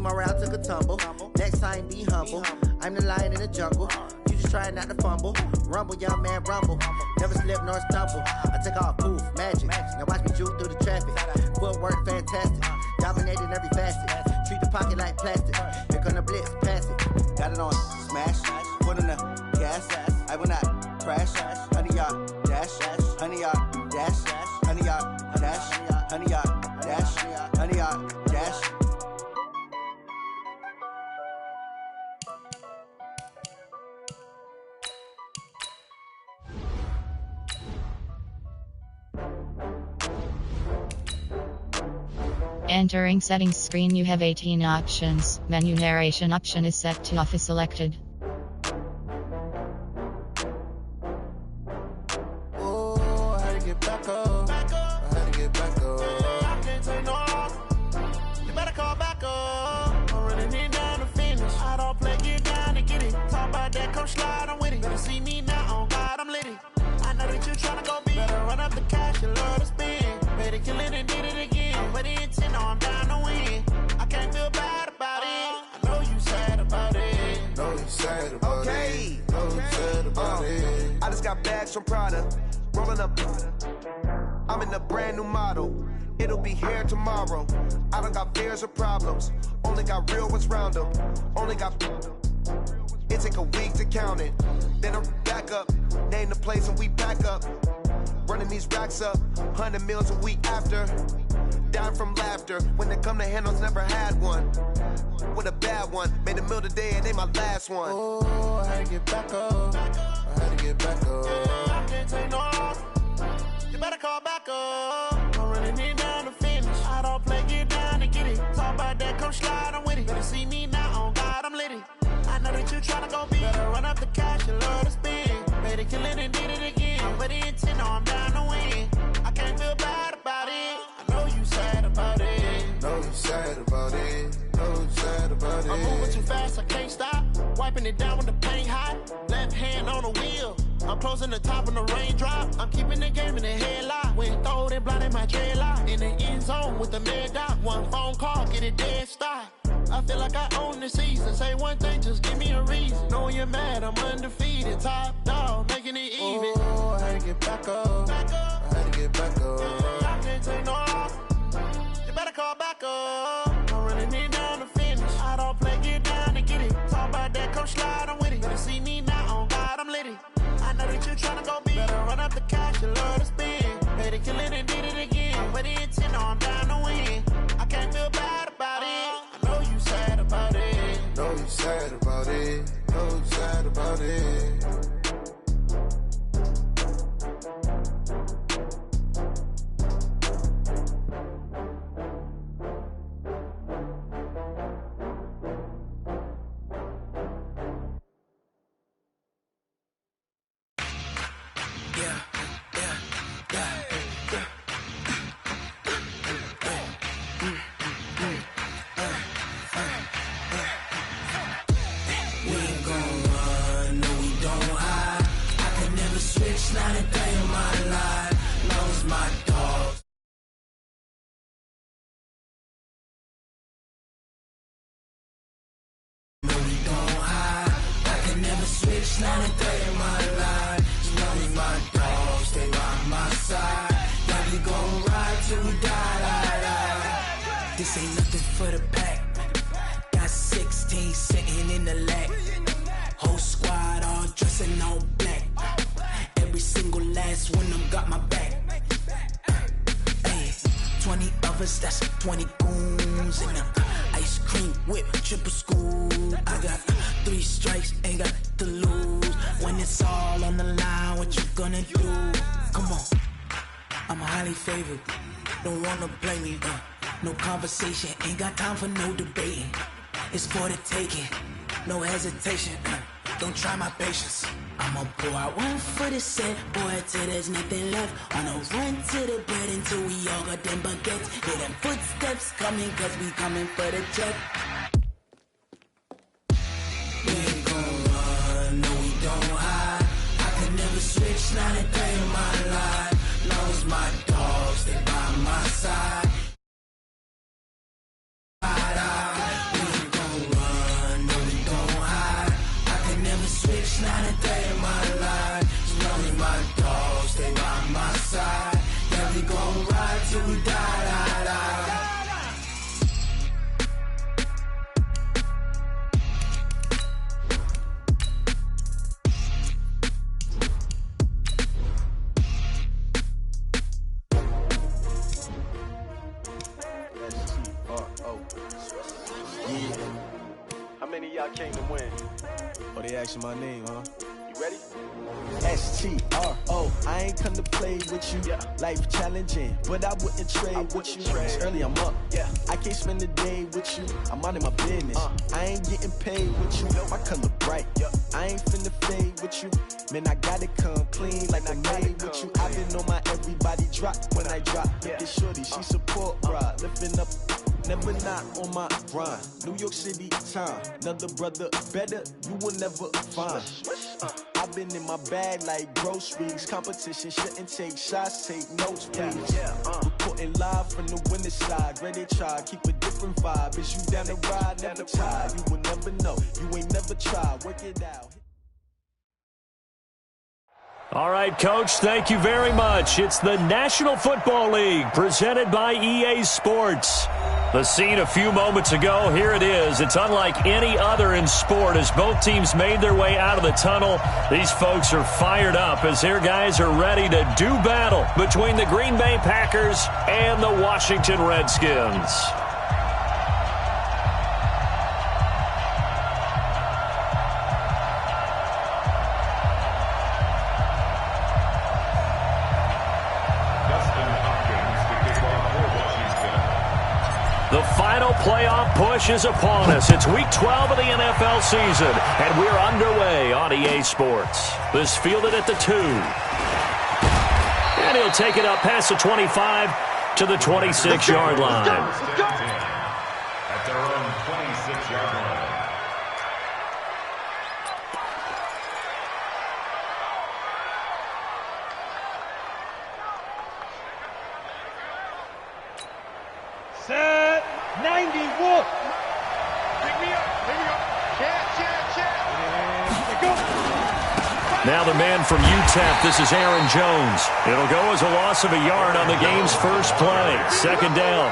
my route took a tumble. Next time, be humble. I'm the lion in the jungle. You just trying not to fumble. Rumble, young man, rumble. Never slip nor stumble. I take off, poof, magic. Now watch me juke through the traffic. Footwork, fantastic. Dominating every facet. Treat the pocket like plastic. Here come the blitz, pass it. Got it on, smash. Put in the gas. I will not crash. Honey, y'all, dash. Honey, y'all, dash. Honey, y'all, dash. Honey, y'all, dash. Honey, y'all, dash. Entering settings screen, you have 18 options. Menu narration option is set to off is selected. Oh, I had to get back up. I had to get back up. I can't take no loss. You better call back up. I'm running it down to finish. I don't play, get down and get it. Talk about that, come slide, I'm with it. Better see me now, on God, I'm litty. I know that you tryna go big. Better run up the cash, you love to spend. Better kill it and did it again. But the intent, no, I'm down to win. I can't feel bad about it. I know you sad about it. Know you sad about it. Know you sad about it. I just got bags from Prada. Rolling up. I'm in a brand new model. It'll be here tomorrow. I don't got fears or problems. Only got real ones round them. Only got. It take a week to count it. Then I'm back up. Name the place and we back up. Running these racks up. 100 meals a week after. Down from laughter. When they come to handles, never had one. With a bad one. Made a meal today and they my last one. Oh, I had to get back up. I had to get back up. I can't take no loss. You better call back up. I'm running it down to finish. I don't play, get down and get it. Talk about that, come slide, I'm with it. Better see me now, on God, I'm litty. I know that you tryna go big. Better run up the cash, you love to spend. Better kill it and did it again. But the intent, no, I'm down to win. I can't feel bad about it. I know you sad about it. Know you sad about it. Know you sad about it. I'm moving too fast, I can't stop. Wiping it down with the paint hot. Left hand on the wheel. I'm closing the top of the raindrop. I'm keeping the game in the headlock. When throwed and blinded my dreadlock. In the end zone with the mad dot. One phone call, get it dead stop. I feel like I own the season. Say one thing, just give me a reason. Knowing you're mad, I'm undefeated. Top dog, making it even. Oh, I had to get back up. I had to get back up. I can't take no loss. You better call back up. I'm running it down to finish. I don't play, get down and get it. Talk about that, come slide, I'm with it. Better see me now, on God, I'm litty. I know that you tryna go big. Better run up the cash, you love to spend. Better kill it and did it again. But the intent, no, I'm down to win. I can't feel bad about it. I know you sad about it. Know you sad about it. Know you sad about it. Not a day in my life, knows my dogs. No, we don't hide. I can never switch, not a day in my life. Knows my dogs, stay by my side. Yeah, we gon' ride till we die. This ain't nothing for the pack. Got 16 sitting in the lap. Whole squad all dressing all black. Every single last one of them got my back. Hey, 20 of us, that's 20 goons. And ice cream whip, triple scoop. I got 3 strikes, ain't got to lose. When it's all on the line, what you gonna do? Come on, I'm highly favored. Don't wanna play me, no conversation. Ain't got time for no debating. It's for the taking, no hesitation. Don't try my patience. I'ma pour out one for the set, boy, till there's nothing left. On a run to the bread until we all got them baguettes. Hear them footsteps coming, cause we coming for the check. We ain't gon' run, no we don't hide. I can never switch, not a day in my life. Knows my dogs, they by my side. We ain't I came to win. Oh, they asking my name, huh? You ready? STRO, I ain't come to play with you. Life challenging, but I wouldn't trade with you. Early I'm up, I can't spend the day with you. I'm out of my business, I ain't getting paid with you. My color bright, I ain't finna fade with you. Man, I gotta come clean like I made with you. I've been on my everybody drop when I drop. Look at shorty, she support ride, lifting up. Never not on my grind. New York City time. Another brother better, you will never find. I've been in my bag like groceries. Competition shouldn't take shots, take notes, please. Reporting live from the winning side. Ready to try, keep a different vibe. Is you down the ride, never tired. You will never know, you ain't never tried. Work it out. All right, Coach, thank you very much. It's the National Football League presented by EA Sports. The scene a few moments ago, here it is. It's unlike any other in sport as both teams made their way out of the tunnel. These folks are fired up as their guys are ready to do battle between the Green Bay Packers and the Washington Redskins. The final playoff push is upon us. It's Week 12 of the NFL season, and we're underway on EA Sports. This fielded at the 2. And he'll take it up past the 25 to the 26-yard line. At their own 26-yard line. Set 90 Wolf. Pick me up. Check. Now the man from UTEP, this is Aaron Jones. It'll go as a loss of a yard on the game's first play. Second down.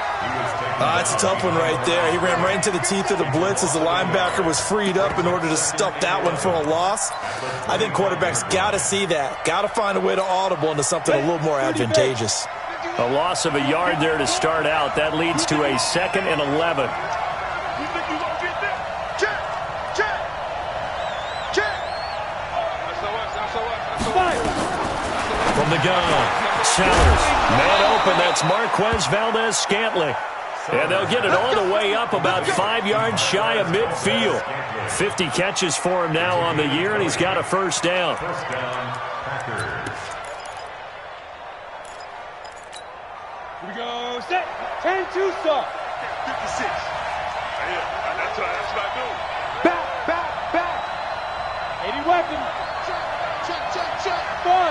It's a tough one right there. He ran right into the teeth of the blitz as the linebacker was freed up in order to stop that one for a loss. I think quarterbacks got to see that. Got to find a way to audible into something a little more advantageous. A loss of a yard there to start out. That leads to a 2nd and 11. From the gun, Sellers. Man open, that's Marquez Valdez-Scantling. And they'll get it all the way up about 5 yards shy of midfield. 50 catches for him now on the year, and he's got a first down. First down, Packers. Here we go. Set. 10-2 stop. 56. That's what I do. Back. 80 weapon. Check. 5.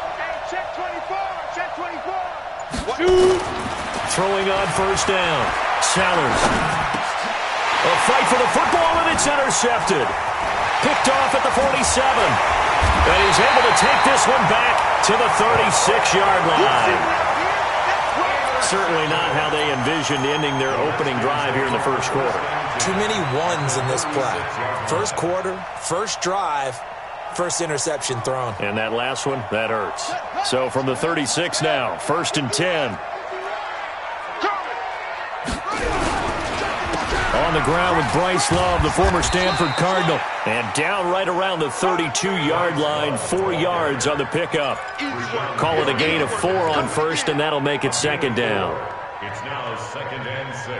Okay, check 24. Shoot. Throwing on first down. Sellers. A fight for the football, and it's intercepted. Picked off at the 47. And he's able to take this one back to the 36-yard line. Certainly not how they envisioned ending their opening drive here in the first quarter. Too many ones in this play. First quarter, first drive, first interception thrown. And that last one, that hurts. So from the 36 now, 1st and 10. On the ground with Bryce Love, the former Stanford Cardinal. And down right around the 32-yard line, 4 yards on the pickup. Call it a gain of 4 on first, and that'll make it 2nd down. It's now 2nd and 6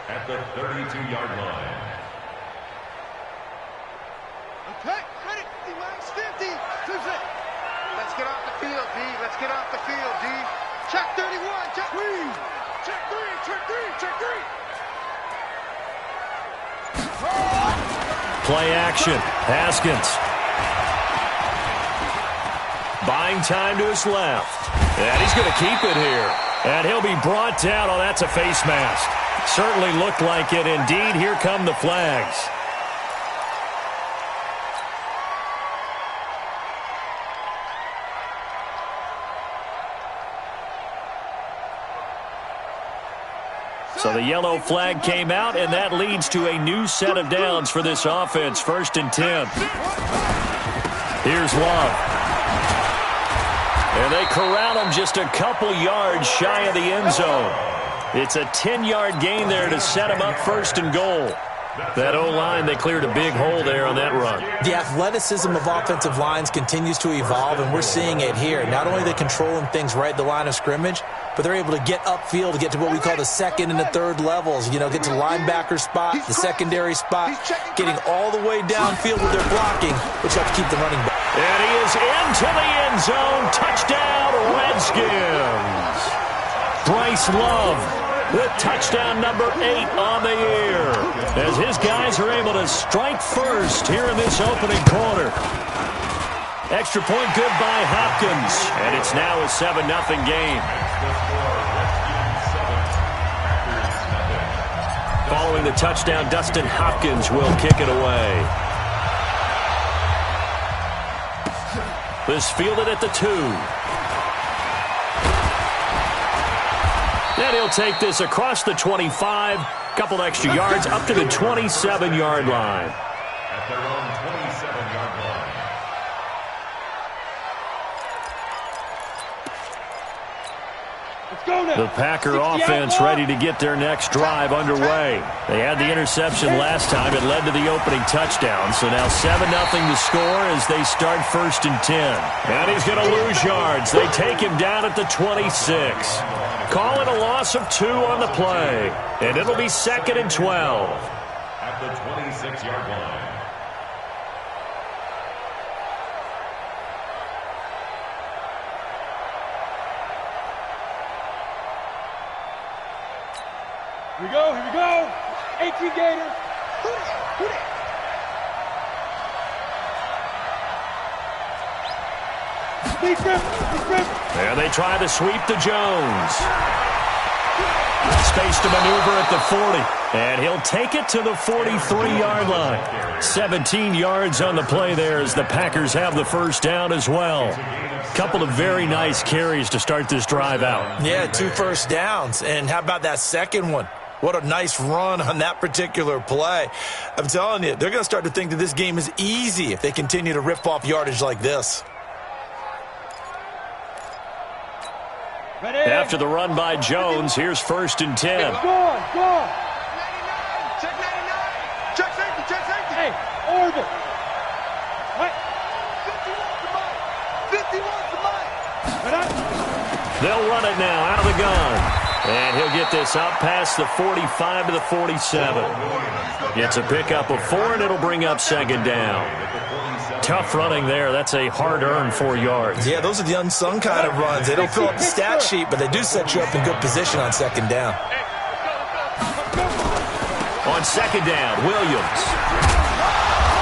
at the 32-yard line. Okay, ready. D-Wax 50. Let's get off the field, D. Check 31. Check 3. Check 3. Play action. Haskins. Buying time to his left. And he's going to keep it here. And he'll be brought down. Oh, that's a face mask. Certainly looked like it. Indeed, here come the flags. So the yellow flag came out, and that leads to a new set of downs for this offense. 1st and 10. Here's Love. And they corral him just a couple yards shy of the end zone. It's a 10-yard gain there to set him up first and goal. That O-line, they cleared a big hole there on that run. The athleticism of offensive lines continues to evolve, and we're seeing it here. Not only are they controlling things right at the line of scrimmage, but they're able to get upfield to get to what we call the second and the third levels. You know, get to the linebacker spot, the secondary spot, getting all the way downfield with their blocking, which helps keep the running back. And he is into the end zone. Touchdown, Redskins. Bryce Love with touchdown number 8 on the year, as his guys are able to strike first here in this opening quarter. Extra point good by Hopkins, and it's now a 7-0 game. Following the touchdown, Dustin Hopkins will kick it away. This fielded at the 2. And he'll take this across the 25, couple extra yards, up to the 27-yard line. At their own 27-yard line. The Packer offense ready to get their next drive underway. They had the interception last time. It led to the opening touchdown. So now 7-0 to score as they start 1st and 10. And he's going to lose yards. They take him down at the 26. Call it a loss of 2 on the play. And it'll be 2nd and 12. At the 26-yard line. Here we go, here we go. 18 Gators. There they try to sweep to Jones. Space to maneuver at the 40. And he'll take it to the 43-yard line. 17 yards on the play there as the Packers have the first down as well. Couple of very nice carries to start this drive out. Yeah, 2 first downs. And how about that second one? What a nice run on that particular play. I'm telling you, they're going to start to think that this game is easy if they continue to rip off yardage like this. After the run by Jones, here's 1st and 10. Go on, go on. 99. Check 99. Check safety, check safety. Hey, Orville. What? 51's the mic. They'll run it now out of the gun. And he'll get this up past the 45 to the 47. It's a pickup of 4, and it'll bring up 2nd down. Tough running there. That's a hard-earned 4 yards. Yeah, those are the unsung kind of runs. They don't fill up the stat sheet, but they do set you up in good position on 2nd down. On 2nd down, Williams.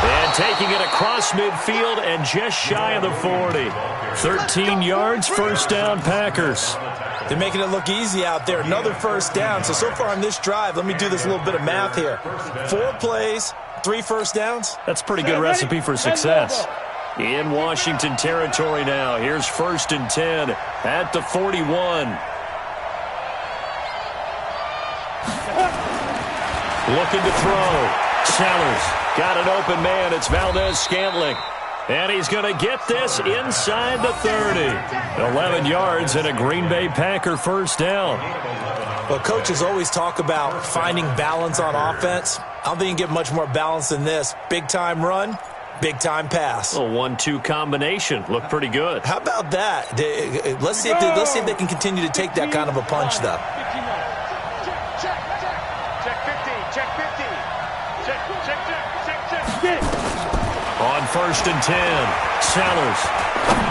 And taking it across midfield and just shy of the 40. 13 yards, 1st down, Packers. They're making it look easy out there. Another 1st down. So far on this drive, let me do this little bit of math here. 4 plays, 3 first downs. That's a pretty good recipe for success. In Washington territory now. Here's 1st and 10 at the 41. Looking to throw. Sellers got an open man. It's Valdez-Scantling. And he's going to get this inside the 30. 11 yards and a Green Bay Packer 1st down. Well, coaches always talk about finding balance on offense. I don't think you can get much more balance than this. Big-time run, big-time pass. A 1-2 combination. Looked pretty good. How about that? Let's see if they can continue to take that kind of a punch, though. Check 50, check 50. Check. Get it. On 1st and 10, Sellers.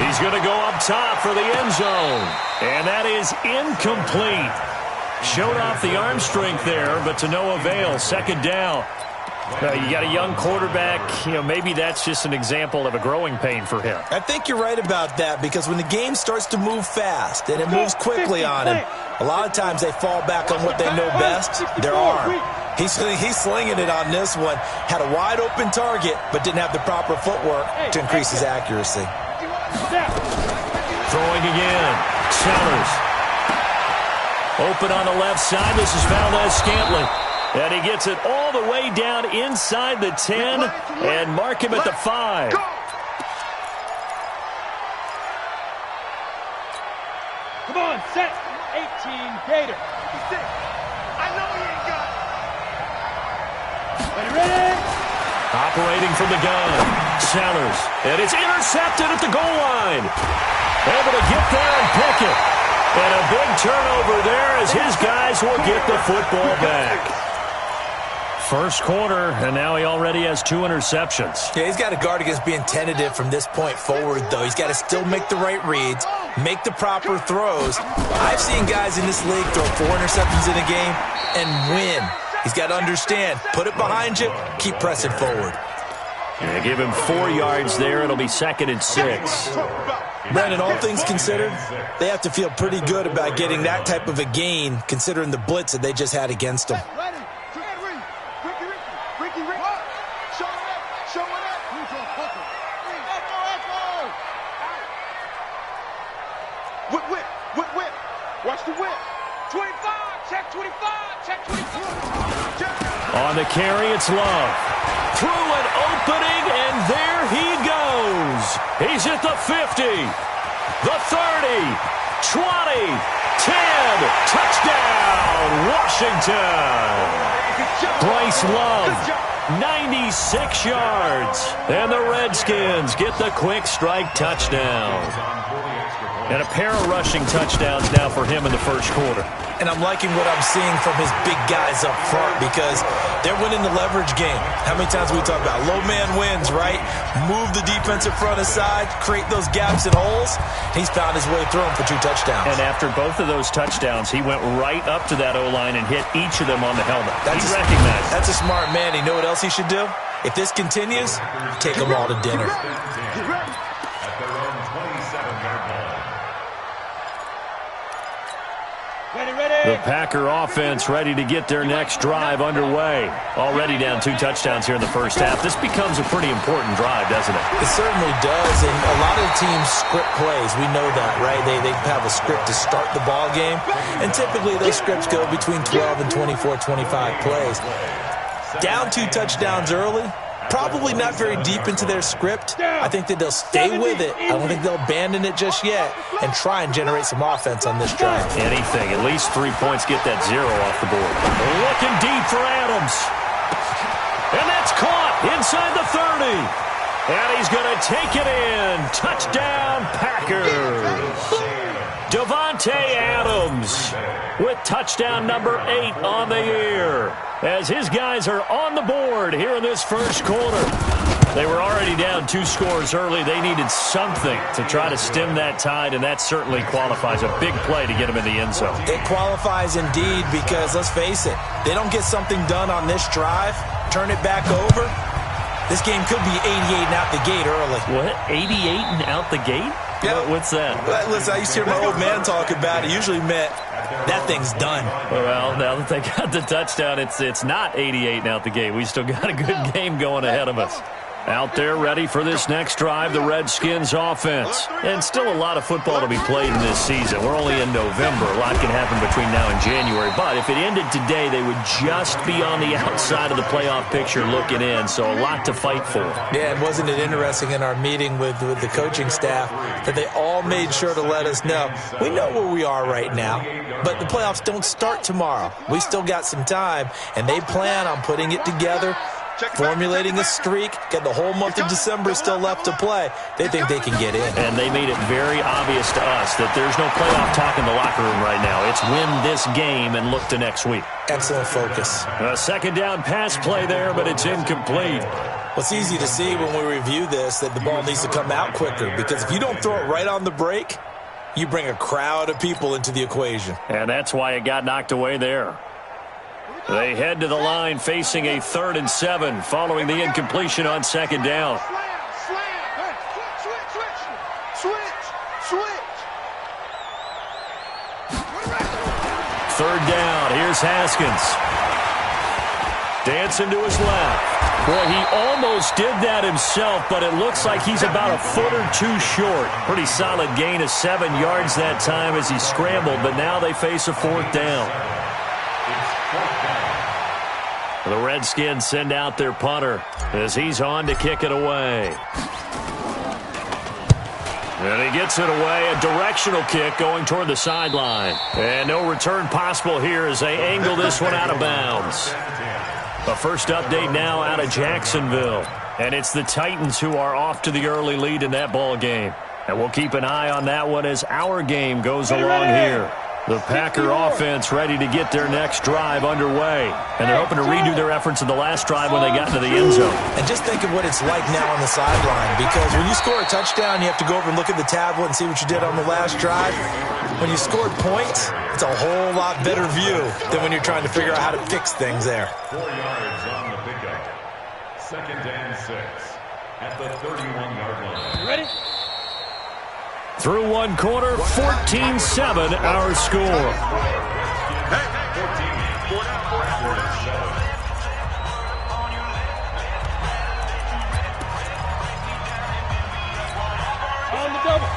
He's going to go up top for the end zone. And that is incomplete. Showed off the arm strength there, but to no avail. 2nd down. You got a young quarterback. Maybe that's just an example of a growing pain for him. I think you're right about that, because when the game starts to move fast and it moves quickly on him, a lot of times they fall back on what they know best, their arm. He's slinging it on this one. Had a wide open target, but didn't have the proper footwork to increase his accuracy. Throwing again. Sellers. Open on the left side. This is Valdez-Scantling. And he gets it all the way down inside the 10 and mark him at the 5. Come on, set. 18 Gator. 56. I know he ain't got it. Ready? Operating from the gun. Sellers. And it's intercepted at the goal line. Able to get there and pick it. And a big turnover there as his guys will get the football back. First quarter, and now he already has 2 interceptions. Yeah, he's got to guard against being tentative from this point forward, though. He's got to still make the right reads, make the proper throws. I've seen guys in this league throw 4 interceptions in a game and win. He's got to understand, put it behind you, keep pressing forward. Yeah, give him 4 yards there. It'll be 2nd and 6. Brandon, all things considered, they have to feel pretty good about getting that type of a gain, considering the blitz that they just had against them. Whip. Watch the whip. 25, check 25, check 25. On the carry, it's Love. Through an opening, and there he goes. He's at the 50, the 30, 20, 10. Touchdown, Washington. Bryce Love, 96 yards. And the Redskins get the quick strike touchdown. And a pair of rushing touchdowns now for him in the first quarter. And I'm liking what I'm seeing from his big guys up front because they're winning the leverage game. How many times we talk about low man wins, right? Move the defensive front aside, create those gaps and holes. He's found his way through them for 2 touchdowns. And after both of those touchdowns, he went right up to that O-line and hit each of them on the helmet. He recognized. That's a smart man. You know what else he should do? If this continues, take them all to dinner. The Packer offense ready to get their next drive underway. Already down 2 touchdowns here in the first half. This becomes a pretty important drive, doesn't it? It certainly does, and a lot of the teams script plays. We know that, right? They have a script to start the ball game, and typically those scripts go between 12 and 24, 25 plays. Down 2 touchdowns early, probably not very deep into their script. I think that they'll stay with it. I don't think they'll abandon it just yet and try and generate some offense on this drive. Anything. At least 3 points get that 0 off the board. Looking deep for Adams. And that's caught inside the 30. And he's going to take it in. Touchdown, Packers. Davante Adams with touchdown number 8 on the year. As his guys are on the board here in this first quarter. They were already down 2 scores early. They needed something to try to stem that tide, and that certainly qualifies. A big play to get them in the end zone. It qualifies indeed because, let's face it, they don't get something done on this drive, turn it back over, this game could be 88 and out the gate early. What? 88 and out the gate? Yeah. What's that? Listen, I used to hear my old man talk about it. Usually meant that thing's done. Well, now that they got the touchdown, it's not 88 and out the gate. We still got a good game going ahead of us. Out there ready for this next drive, the Redskins offense. And still a lot of football to be played in this season. We're only in November. A lot can happen between now and January. But if it ended today, they would just be on the outside of the playoff picture looking in. So a lot to fight for. Yeah, and wasn't it interesting in our meeting with the coaching staff that they all made sure to let us know, we know where we are right now, but the playoffs don't start tomorrow. We still got some time, and they plan on putting it together, formulating a streak, get the whole month of December still left to play. They think they can get in. And they made it very obvious to us that there's no playoff talk in the locker room right now. It's win this game and look to next week. Excellent focus. A second down pass play there, but it's incomplete. Well, it's easy to see when we review this that the ball needs to come out quicker because if you don't throw it right on the break, you bring a crowd of people into the equation. And that's why it got knocked away there. They head to the line facing a 3rd and 7 following the incompletion on second down. Third down. Here's Haskins. Dancing to his left. Boy, he almost did that himself, but it looks like he's about a foot or 2 short. Pretty solid gain of 7 yards that time as he scrambled, but now they face a 4th down. The Redskins send out their punter as he's on to kick it away. And he gets it away, a directional kick going toward the sideline. And no return possible here as they angle this one out of bounds. The first update now out of Jacksonville. And it's the Titans who are off to the early lead in that ball game. And we'll keep an eye on that one as our game goes along here. The Packer offense ready to get their next drive underway. And they're hoping to redo their efforts in the last drive when they got into the end zone. And just think of what it's like now on the sideline. Because when you score a touchdown, you have to go over and look at the tablet and see what you did on the last drive. When you scored points, it's a whole lot better view than when you're trying to figure out how to fix things there. 4 yards on the pickup. 2nd and 6 at the 31-yard line. Ready? Through one quarter, 14-7 our score. Hey, 14-7. On the double.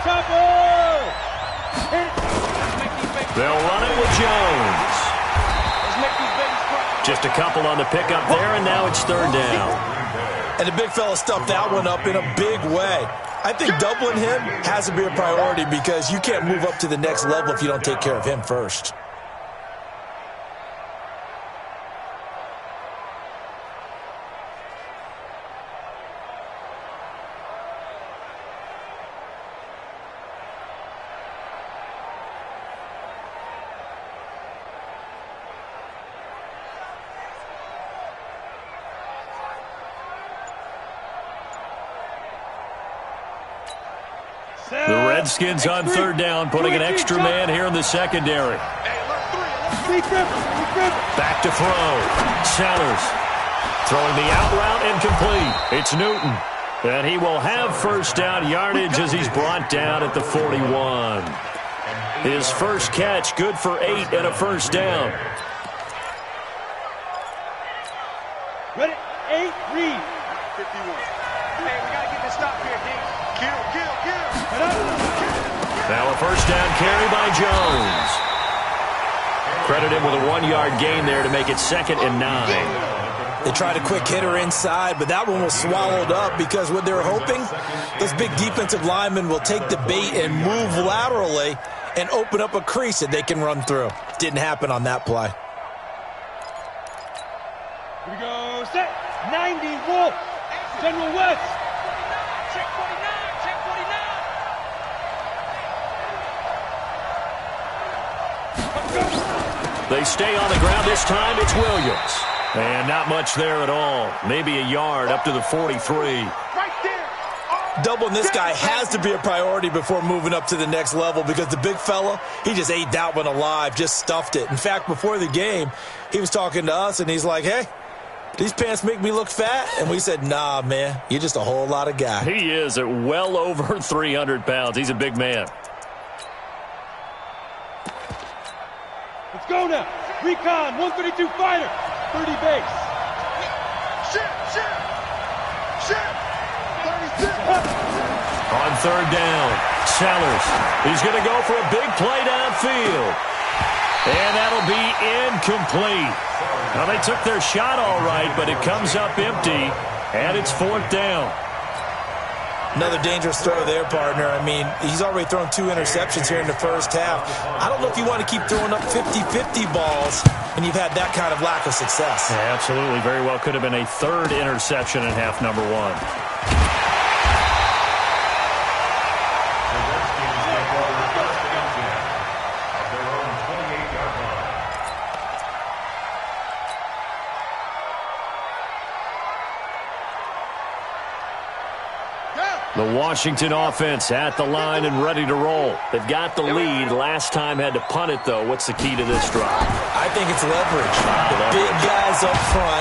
Chopper! Hit it. They'll run it with Jones. Let's make these babies cry. Just a couple on the pickup there, and now it's 3rd down. And the big fella stuffed that one up in a big way. I think doubling him has to be a priority because you can't move up to the next level if you don't take care of him first. The Redskins on 3rd down, putting an extra man here in the secondary. Back to throw. Sellers throwing the out route incomplete. It's Newton. And he will have first down yardage as he's brought down at the 41. His first catch, good for 8 and a first down. Ready? 8, read. 51. Hey, we got to get this stop here, D. Kill. Now a first down carry by Jones. Credit him with a 1-yard gain there to make it 2nd and 9. They tried a quick hitter inside, but that one was swallowed up because what they're hoping, those big defensive linemen will take the bait and move laterally and open up a crease that they can run through. Didn't happen on that play. Here we go. Set. 90, Wolf. General West. Check 49. Check 49. They stay on the ground this time. It's Williams. And not much there at all. Maybe a yard up to the 43. Right there. Doubling this guy has to be a priority before moving up to the next level because the big fella, he just ate that one alive, just stuffed it. In fact, before the game, he was talking to us, and he's like, hey, these pants make me look fat? And we said, nah, man, you're just a whole lot of guy. He is at well over 300 pounds. He's a big man. Let's go now. Recon, 132 fighter, 30 base. Shit. 36. On 3rd down, Sellers. He's going to go for a big play downfield. And that'll be incomplete. Now, they took their shot all right, but it comes up empty, and it's 4th down. Another dangerous throw there, partner. I mean, he's already thrown 2 interceptions here in the first half. I don't know if you want to keep throwing up 50-50 balls when you've had that kind of lack of success. Yeah, absolutely. Very well could have been a 3rd interception in half number 1. The Washington offense at the line and ready to roll. They've got the lead. Last time had to punt it, though. What's the key to this drive? I think it's leverage. The big guys up front.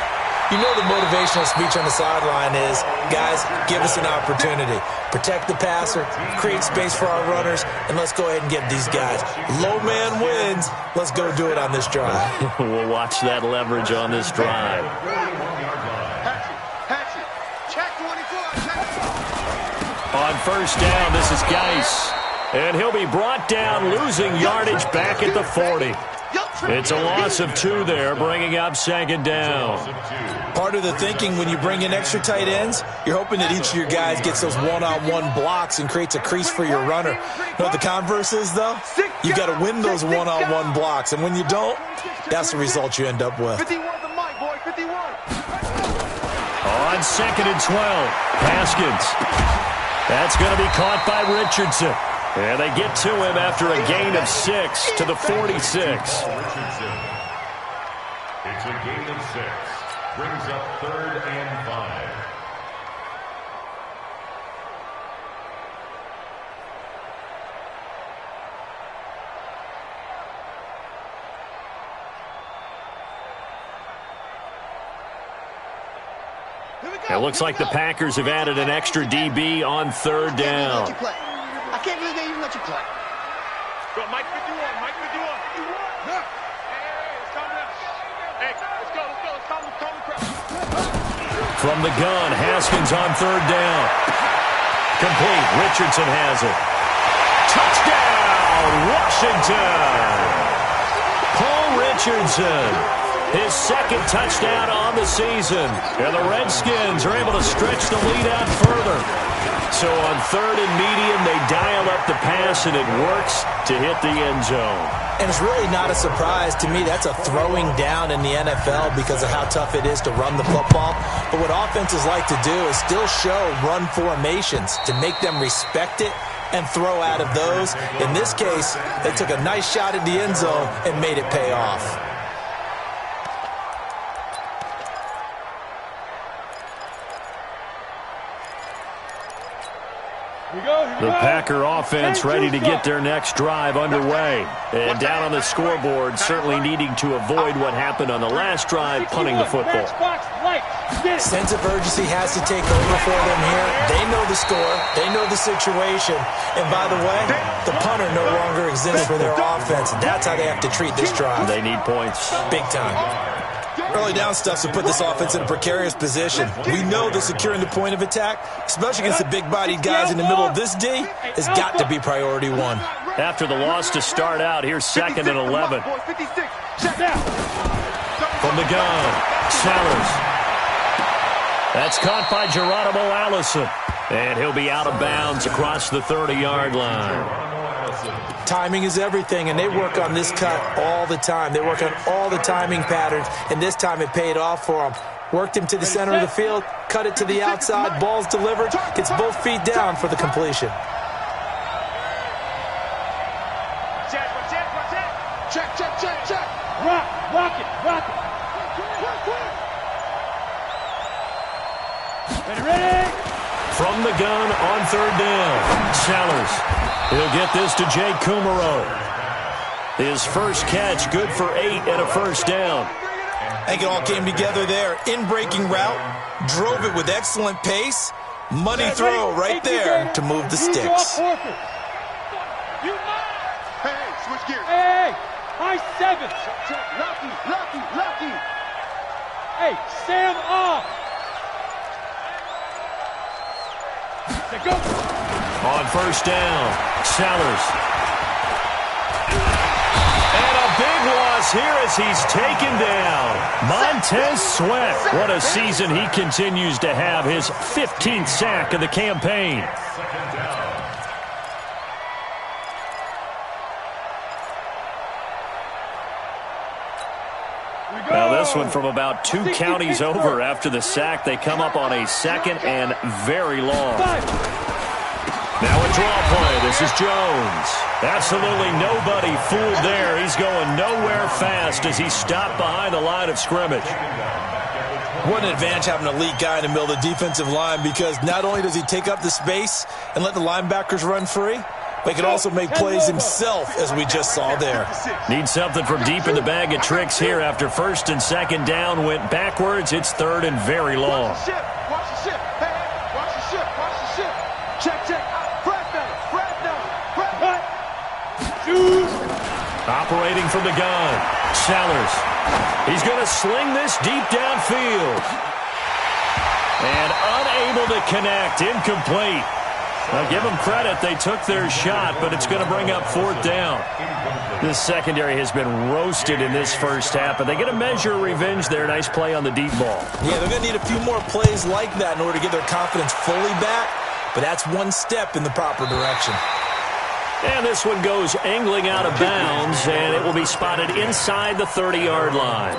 You know the motivational speech on the sideline is, guys, give us an opportunity. Protect the passer, create space for our runners, and let's go ahead and get these guys. Low man wins. Let's go do it on this drive. We'll watch that leverage on this drive. On first down, this is Geis. And he'll be brought down, losing yardage back at the 40. It's a loss of 2 there, bringing up second down. Part of the thinking when you bring in extra tight ends, you're hoping that each of your guys gets those one-on-one blocks and creates a crease for your runner. You know what the converse is, though? You got to win those one-on-one blocks, and when you don't, that's the result you end up with. 51 the mic, boy, 51. On second and 12, Haskins. That's going to be caught by Richardson. And they get to him after a gain of 6 to the 46. It's a gain of 6. Brings up 3rd and 5. It looks like the Packers have added an extra DB on 3rd down. I can't believe they even let you play. Go, Mike 51, Mike 51. Hey, it's coming out. Hey, let's go. Let's calm the crowd. From the gun, Haskins on 3rd down. Complete. Richardson has it. Touchdown, Washington. Paul Richardson. His second touchdown on the season. And the Redskins are able to stretch the lead out further. So on 3rd and medium, they dial up the pass, and it works to hit the end zone. And it's really not a surprise to me. That's a throwing down in the NFL because of how tough it is to run the football. But what offenses like to do is still show run formations to make them respect it and throw out of those. In this case, they took a nice shot at the end zone and made it pay off. The Packer offense ready to get their next drive underway. And down on the scoreboard, certainly needing to avoid what happened on the last drive, punting the football. Sense of urgency has to take over for them here. They know the score. They know the situation. And by the way, the punter no longer exists for their offense. That's how they have to treat this drive. They need points. Big time. Early down stuff to put this offense in a precarious position. We know that securing the point of attack, especially against the big-bodied guys in the middle of this D, has got to be priority 1. After the loss to start out, here's 2nd and 11. From the gun, Sellers. That's caught by Geronimo Allison. And he'll be out of bounds across the 30-yard line. Timing is everything, and they work on this cut all the time. They work on all the timing patterns, and this time it paid off for them. Worked him to the center of the field, cut it to the outside, ball's delivered, gets both feet down for the completion. Check. Rock it. Ready? From the gun on 3rd down, Sellers. He'll get this to Jake Kumaro. His first catch, good for 8 and a first down. I think it all came together there. In-breaking route, drove it with excellent pace. Money throw right there to move the sticks. Hey, switch gears. Hey, high 7. Lucky. Hey, Sam off. Go. On first down, Sellers. And a big loss here as he's taken down. Montez Sweat. What a season he continues to have. His 15th sack of the campaign. Now this one from about 2 counties over after the sack. They come up on a 2nd and very long. Now a draw play. This is Jones. Absolutely nobody fooled there. He's going nowhere fast as he stopped behind the line of scrimmage. What an advantage having an elite guy in the middle of the defensive line, because not only does he take up the space and let the linebackers run free, but he can also make plays himself, as we just saw there. Need something from deep in the bag of tricks here. After 1st and 2nd down went backwards, it's 3rd and very long. Watch the ship. Hey, watch the ship. Check. Operating from the gun, Sellers. He's going to sling this deep downfield. And unable to connect, incomplete. Now give them credit, they took their shot, but it's going to bring up 4th down. This secondary has been roasted in this first half, but they get a measure of revenge there. Nice play on the deep ball. Yeah, they're going to need a few more plays like that in order to get their confidence fully back, but that's one step in the proper direction. And this one goes angling out of bounds, and it will be spotted inside the 30-yard line.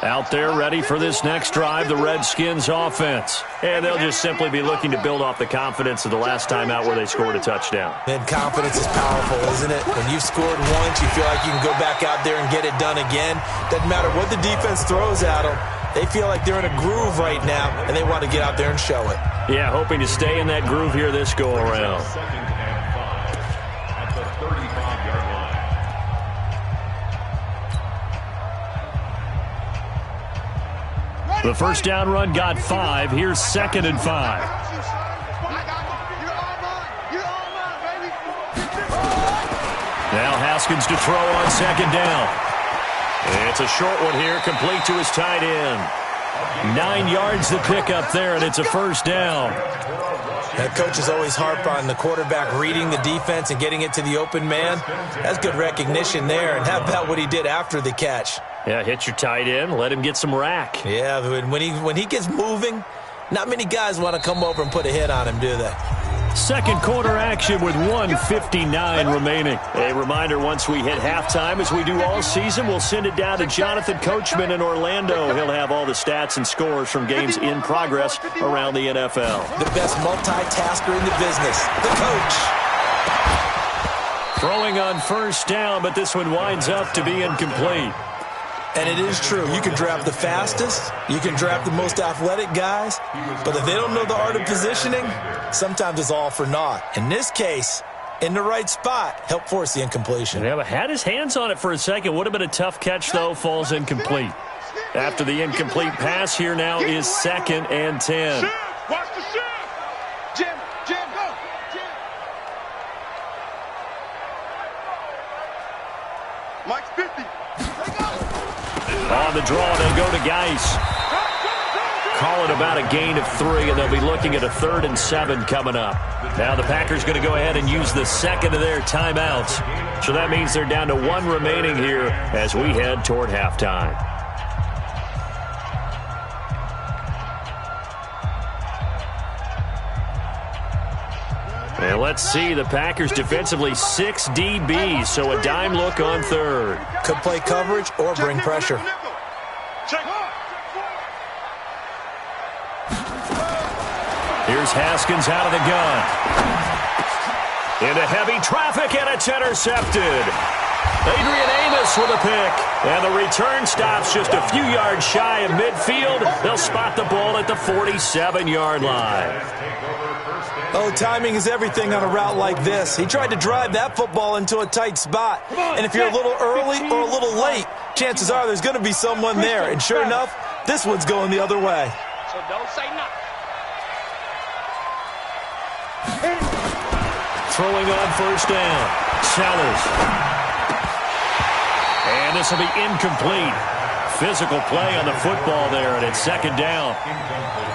Out there ready for this next drive, the Redskins offense. And they'll just simply be looking to build off the confidence of the last time out where they scored a touchdown. And confidence is powerful, isn't it? When you've scored once, you feel like you can go back out there and get it done again. Doesn't matter what the defense throws at them. They feel like they're in a groove right now, and they want to get out there and show it. Yeah, hoping to stay in that groove here this go-around. Second and 5 at the 35-yard line. The first down run got 5. Here's 2nd and 5. Now Haskins to throw on 2nd down. It's a short one here, complete to his tight end. 9 yards to pick up there, and it's a first down. That coach is always harp on the quarterback reading the defense and getting it to the open man. That's good recognition there, and how about what he did after the catch? Yeah, hit your tight end, let him get some rack. Yeah, when he gets moving, not many guys want to come over and put a hit on him, do they? Second quarter action with 1:59 remaining. A reminder, once we hit halftime, as we do all season, we'll send it down to Jonathan Coachman in Orlando. He'll have all the stats and scores from games in progress around the NFL. The best multitasker in the business, the coach. Throwing on first down, but this one winds up to be incomplete. And it is true. You can draft the fastest. You can draft the most athletic guys. But if they don't know the art of positioning, sometimes it's all for naught. In this case, in the right spot, help force the incompletion. Yeah, but had his hands on it for a second. Would have been a tough catch, though. Falls incomplete. After the incomplete pass, here now is 2nd and 10. Watch the shift. Jim, go. Jim. Mike's 50. On the draw, they'll go to Geis. Call it about a gain of 3, and they'll be looking at a 3rd and 7 coming up. Now the Packers going to go ahead and use the second of their timeouts. So that means they're down to 1 remaining here as we head toward halftime. And let's see, the Packers defensively 6 DBs, so a dime look on 3rd. Could play coverage or bring pressure. Here's Haskins out of the gun. Into heavy traffic, and it's intercepted. Adrian Amos with a pick. And the return stops just a few yards shy of midfield. They'll spot the ball at the 47-yard line. Oh, timing is everything on a route like this. He tried to drive that football into a tight spot. And if you're a little early or a little late, chances are there's going to be someone there. And sure enough, this one's going the other way. So don't say nothing. Throwing on first down. Sellers. And this will be incomplete. Physical play on the football there, and it's 2nd down.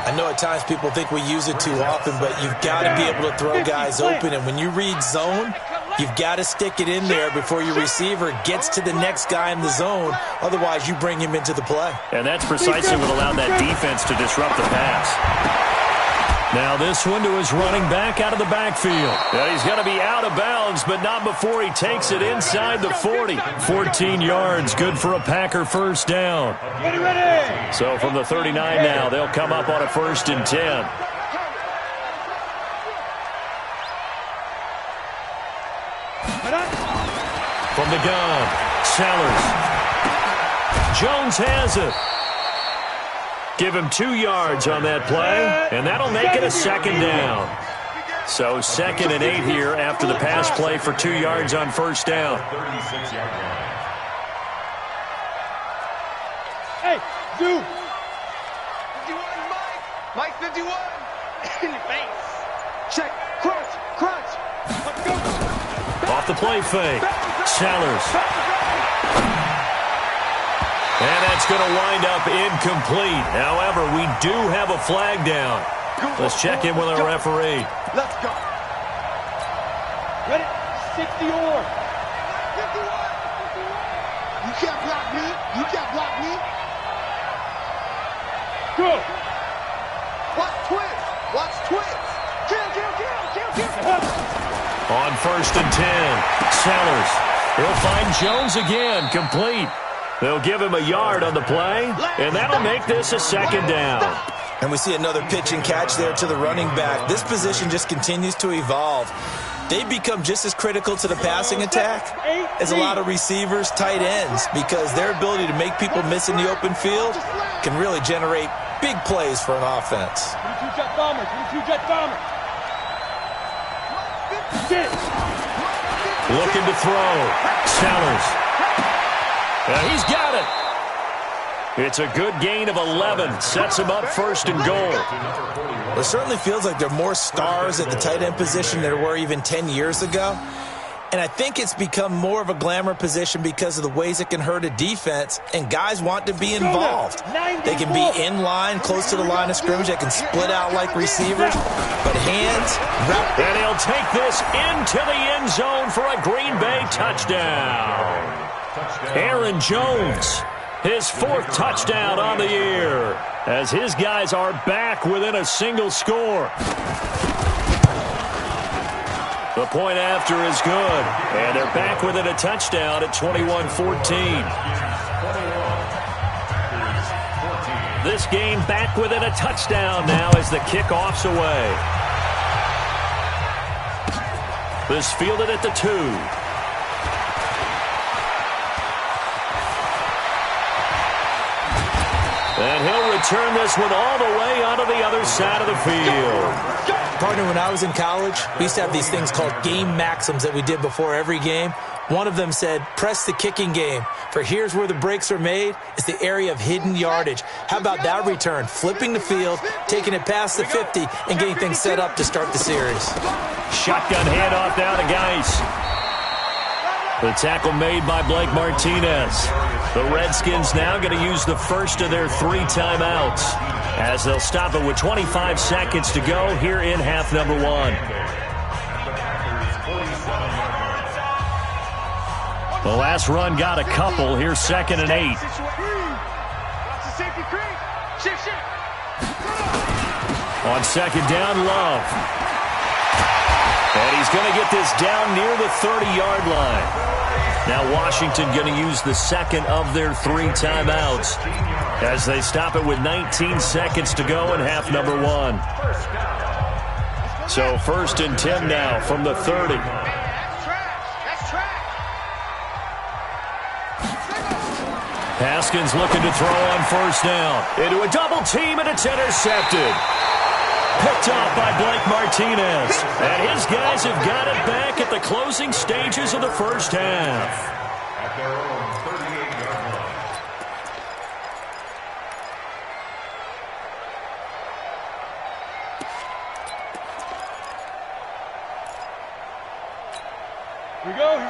I know at times people think we use it too often, but you've got to be able to throw guys open. And when you read zone, you've got to stick it in there before your receiver gets to the next guy in the zone. Otherwise, you bring him into the play. And that's precisely what allowed that defense to disrupt the pass. Now this one to his running back out of the backfield. And he's going to be out of bounds, but not before he takes it inside the 40. 14 yards, good for a Packer first down. So from the 39 now, they'll come up on a 1st and 10. From the gun, Sellers. Jones has it. Give him 2 yards on that play, and that'll make it a 2nd down. So 2nd and 8 here after the pass play for 2 yards on first down. 36-yard line. Hey, dude. 51, Mike. Mike 51. In your face. Check. Crunch. Let's go. Off the play fake. Sellers. And that's going to wind up incomplete. However, we do have a flag down. Let's check in with our referee. Let's go. Ready? 60 or. 51. You can't block me. You can't block me. Go. Watch twist. Watch twist. Kill. On 1st and 10, Sellers. He'll find Jones again, complete. They'll give him a yard on the play, and that'll make this a 2nd down. And we see another pitch and catch there to the running back. This position just continues to evolve. They become just as critical to the passing attack as a lot of receivers, tight ends, because their ability to make people miss in the open field can really generate big plays for an offense. 22-jet bomber. 22-jet bomber. Looking to throw. Sellers. He's got it. It's a good gain of 11. Sets him up 1st and goal. It certainly feels like there are more stars at the tight end position than there were even 10 years ago. And I think it's become more of a glamour position because of the ways it can hurt a defense, and guys want to be involved. They can be in line, close to the line of scrimmage. They can split out like receivers, but hands. And he'll take this into the end zone for a Green Bay touchdown. Aaron Jones, his 4th touchdown on the year, as his guys are back within a single score. The point after is good, and they're back within a touchdown at 21-14. This game back within a touchdown now as the kickoff's away. This fielded at the 2. And he'll return this one all the way onto the other side of the field. Partner, when I was in college, we used to have these things called game maxims that we did before every game. One of them said, press the kicking game, for here's where the breaks are made. It's the area of hidden yardage. How about that return? Flipping the field, taking it past the 50, and getting things set up to start the series. Shotgun handoff down to Geis. The tackle made by Blake Martinez. The Redskins now going to use the first of their 3 timeouts, as they'll stop it with 25 seconds to go here in half number 1. The last run got a couple. Here's 2nd and 8. On 2nd down, Love. And he's going to get this down near the 30-yard line. Now Washington going to use the 2nd of their 3 timeouts as they stop it with 19 seconds to go in half number 1. So 1st and 10 now from the 30. Haskins looking to throw on 1st down. Into a double team, and it's intercepted. Picked off by Blake Martinez. And his guys have got it back at the closing stages of the first half. At their own 38-yard line.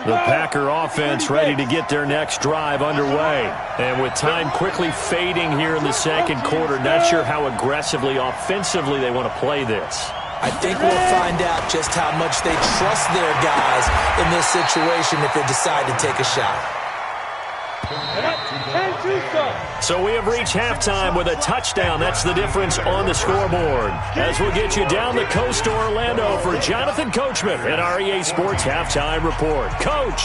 The Packer offense ready to get their next drive underway. And with time quickly fading here in the 2nd quarter, not sure how aggressively, offensively they want to play this. I think we'll find out just how much they trust their guys in this situation if they decide to take a shot. So we have reached halftime with a touchdown. That's the difference on the scoreboard. As we'll get you down the coast to Orlando for Jonathan Coachman at our EA Sports Halftime Report. Coach,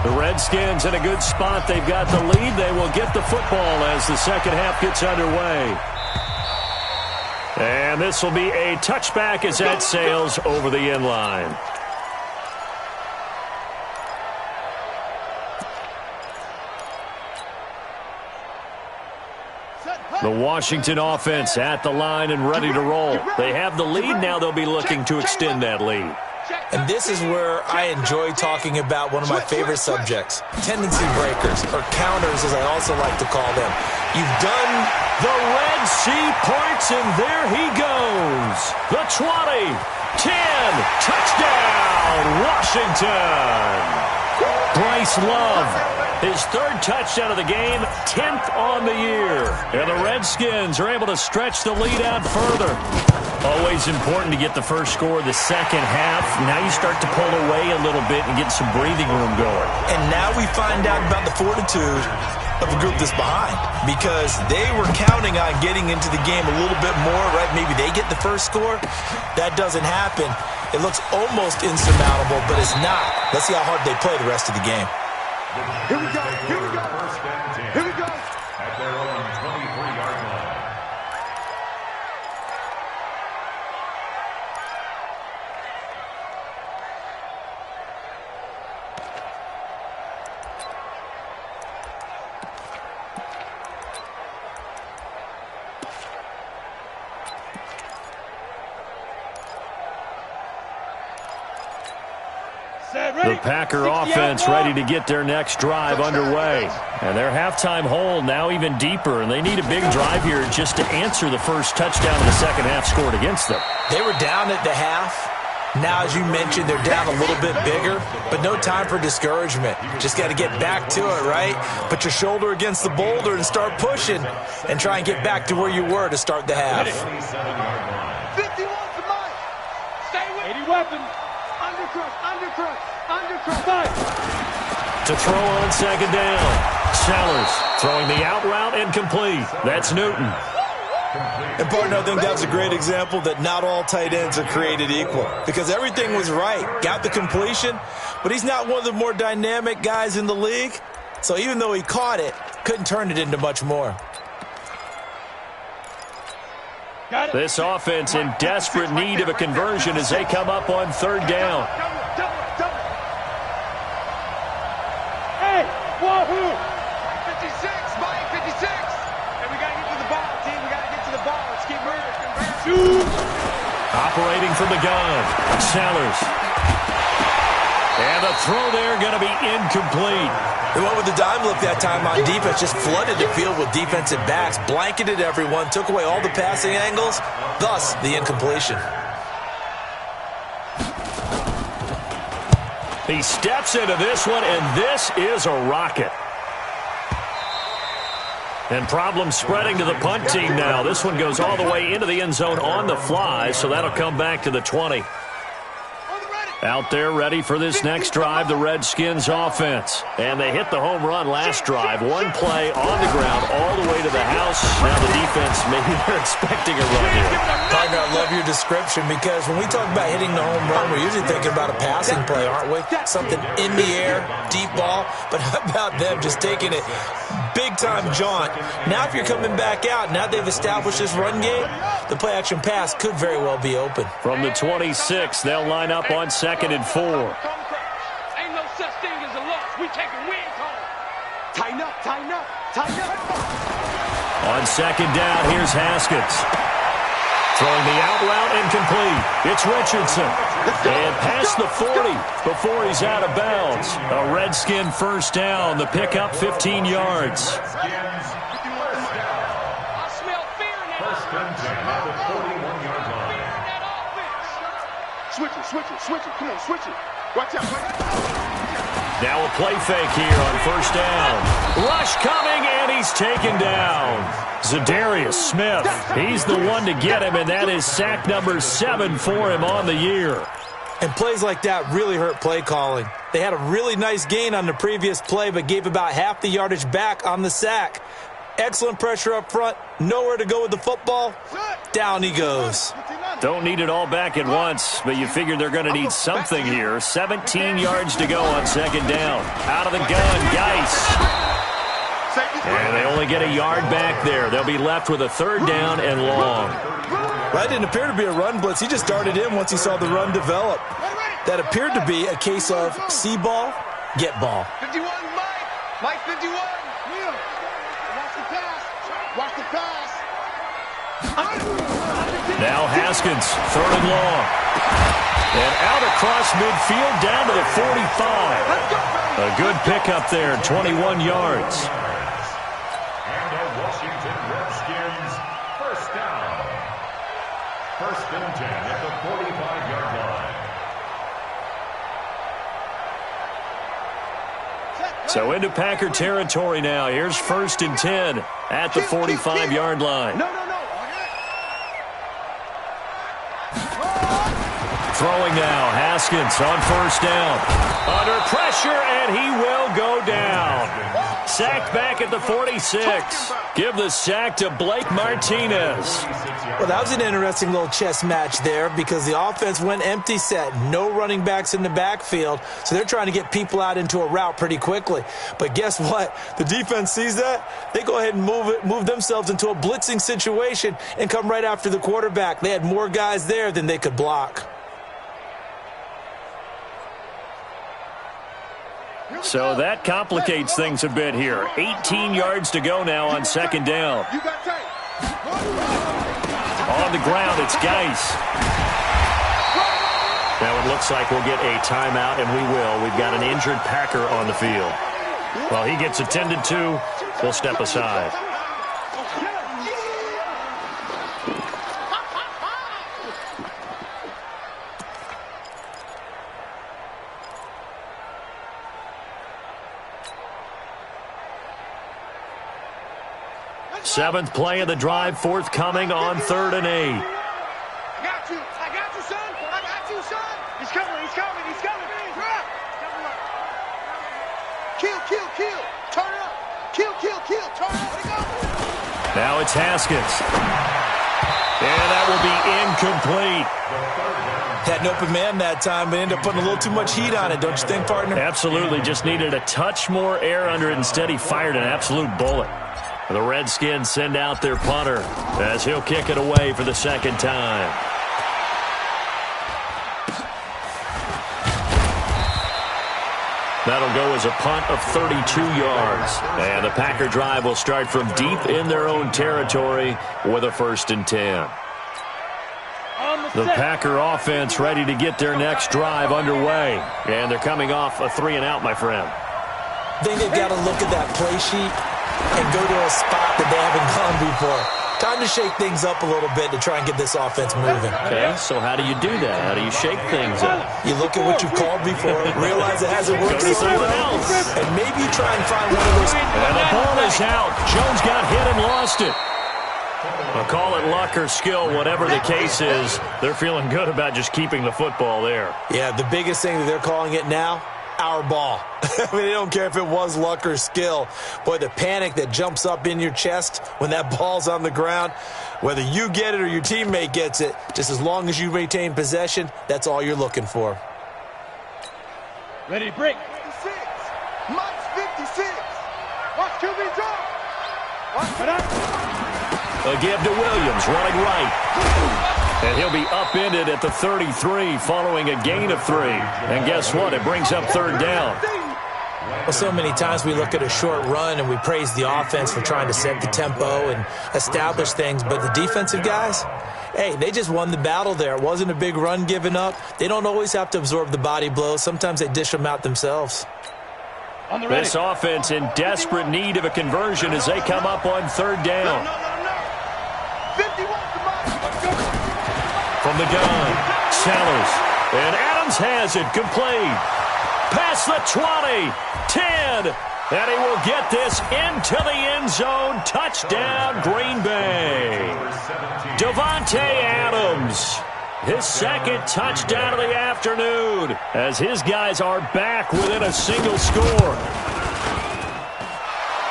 the Redskins in a good spot. They've got the lead. They will get the football as the second half gets underway. And this will be a touchback as that sails over the end line. The Washington offense at the line and ready to roll. They have the lead. Now they'll be looking to extend that lead. And this is where I enjoy talking about one of my favorite subjects, tendency breakers, or counters as I also like to call them. You've done the Red Sea parts, and there he goes. The 20, 10, touchdown, Washington. Bryce Love, his third touchdown of the game, 10th on the year. And the Redskins are able to stretch the lead out further. Always important to get the first score of the second half. Now you start to pull away a little bit and get some breathing room going. And now we find out about the fortitude of a group that's behind, because they were counting on getting into the game a little bit more, right? Maybe they get the first score. That doesn't happen. It looks almost insurmountable, but it's not. Let's see how hard they play the rest of the game. Here we go. Here we go. Here we go. At their own 23-yard line. The Packer offense ready to get their next drive underway. And their halftime hole now even deeper, and they need a big drive here just to answer the first touchdown of the second half scored against them. They were down at the half. Now, as you mentioned, they're down a little bit bigger, but no time for discouragement. Just got to get back to it, right? Put your shoulder against the boulder and start pushing and try and get back to where you were to start the half. 51 to Mike. Stay with 80 weapons. Undercrush. To throw on second down. Sellers throwing the out route incomplete. That's Newton. And, partner, I think that was a great example that not all tight ends are created equal, because everything was right. Got the completion, but he's not one of the more dynamic guys in the league. So even though he caught it, couldn't turn it into much more. This offense in desperate need of a conversion as they come up on third down. Hey, wahoo! 56, Mike, 56. And we got to get to the ball, team. We got to get to the ball. Let's keep moving. Operating from the gun. Sellers. And the throw there going to be incomplete. They went with the dime look that time on defense, just flooded the field with defensive backs, blanketed everyone, took away all the passing angles, thus the incompletion. He steps into this one, and this is a rocket. And problems spreading to the punt team now. This one goes all the way into the end zone on the fly, so that'll come back to the 20. Out there ready for this next drive, the Redskins offense. And they hit the home run last drive. One play on the ground all the way to the house. Now the defense, maybe they're expecting a run here. Partner, I love your description, because when we talk about hitting the home run, we're usually thinking about a passing play, aren't we? Something in the air, deep ball. But how about them just taking it big-time jaunt? Now if you're coming back out, now they've established this run game, the play-action pass could very well be open. From the 26, they'll line up on 2nd and 4. Ain't no such thing as a loss. We taking wins home. Tighten up, tighten up, tighten up. On second down, here's Haskins. Throwing the out route incomplete. It's Richardson. And past the 40 before he's out of bounds. A Redskin first down. The pickup 15 yards. I smell fear in that First and 10 at the 41-yard line. Switch it. Come on, switch it. Watch out. Now a play fake here on first down. Rush coming, and he's taken down. Zadarius Smith, he's the one to get him, and that is sack number 7 for him on the year. And plays like that really hurt play calling. They had a really nice gain on the previous play, but gave about half the yardage back on the sack. Excellent pressure up front. Nowhere to go with the football. Down he goes. Don't need it all back at once, but you figure they're going to need something here. 17 yards to go on second down. Out of the gun, Geis. And they only get a yard back there. They'll be left with a third down and long. Well, that didn't appear to be a run blitz. He just darted in once he saw the run develop. That appered to be a case of see ball, get ball. 51, Mike 51. Watch the pass. Watch the pass. Now Haskins, third and long. And out across midfield down to the 45. A good pickup there, 21 yards. And a Washington Redskins first down. First and 10 at the 45-yard line. So into Packer territory now. Here's 1st and 10 at the 45-yard line. Throwing now, Haskins on 1st down. Under pressure, and he will go down. Sacked back at the 46. Give the sack to Blake Martinez. Well, that was an interesting little chess match there because the offense went empty set. No running backs in the backfield, so they're trying to get people out into a route pretty quickly. But guess what? The defense sees that. They go ahead and move themselves into a blitzing situation and come right after the quarterback. They had more guys there than they could block. So that complicates things a bit here. 18 yards to go now on 2nd down. On the ground, it's Geis. Now it looks like we'll get a timeout, and we will. We've got an injured Packer on the field. While he gets attended to, we'll step aside. Seventh play of the drive, forthcoming on 3rd and 8. I got you, son. I got you, son. He's coming. Kill. Turn it up. Kill. Turn it up. Let it go. Now it's Haskins. And that will be incomplete. Had an open man that time, but ended up putting a little too much heat on it, don't you think, partner? Absolutely. Just needed a touch more air under it. Instead, he fired an absolute bullet. The Redskins send out their punter as he'll kick it away for the 2nd time. That'll go as a punt of 32 yards. And the Packer drive will start from deep in their own territory with a 1st and 10. The Packer offense ready to get their next drive underway. And they're coming off a 3-and-out, my friend. I think they've got to look at that play sheet and go to a spot that they haven't gone before. Time to shake things up a little bit to try and get this offense moving. Okay, so how do you do that? How do you shake things up? You look at what you've called before, realize it hasn't worked so well, and maybe you try and find one of those. And the ball is out. Jones got hit and lost it. Well, call it luck or skill, whatever the case is. They're feeling good about just keeping the football there. Yeah, the biggest thing that they're calling it now, our ball. I mean, they don't care if it was luck or skill. Boy, the panic that jumps up in your chest when that ball's on the ground, whether you get it or your teammate gets it, just as long as you retain possession, that's all you're looking for. Ready to break. 56. Max 56. Watch QB drop. A give to Williams, running right. And he'll be upended at the 33 following a gain of 3. And guess what? It brings up 3rd down. Well, so many times we look at a short run and we praise the offense for trying to set the tempo and establish things. But the defensive guys, hey, they just won the battle there. It wasn't a big run given up. They don't always have to absorb the body blows. Sometimes they dish them out themselves. This offense in desperate need of a conversion as they come up on 3rd down. From the gun, Sellers. And Adams has it complete. Past the 20, 10. And he will get this into the end zone. Touchdown, Green Bay. Davante Adams. His 2nd touchdown of the afternoon as his guys are back within a single score.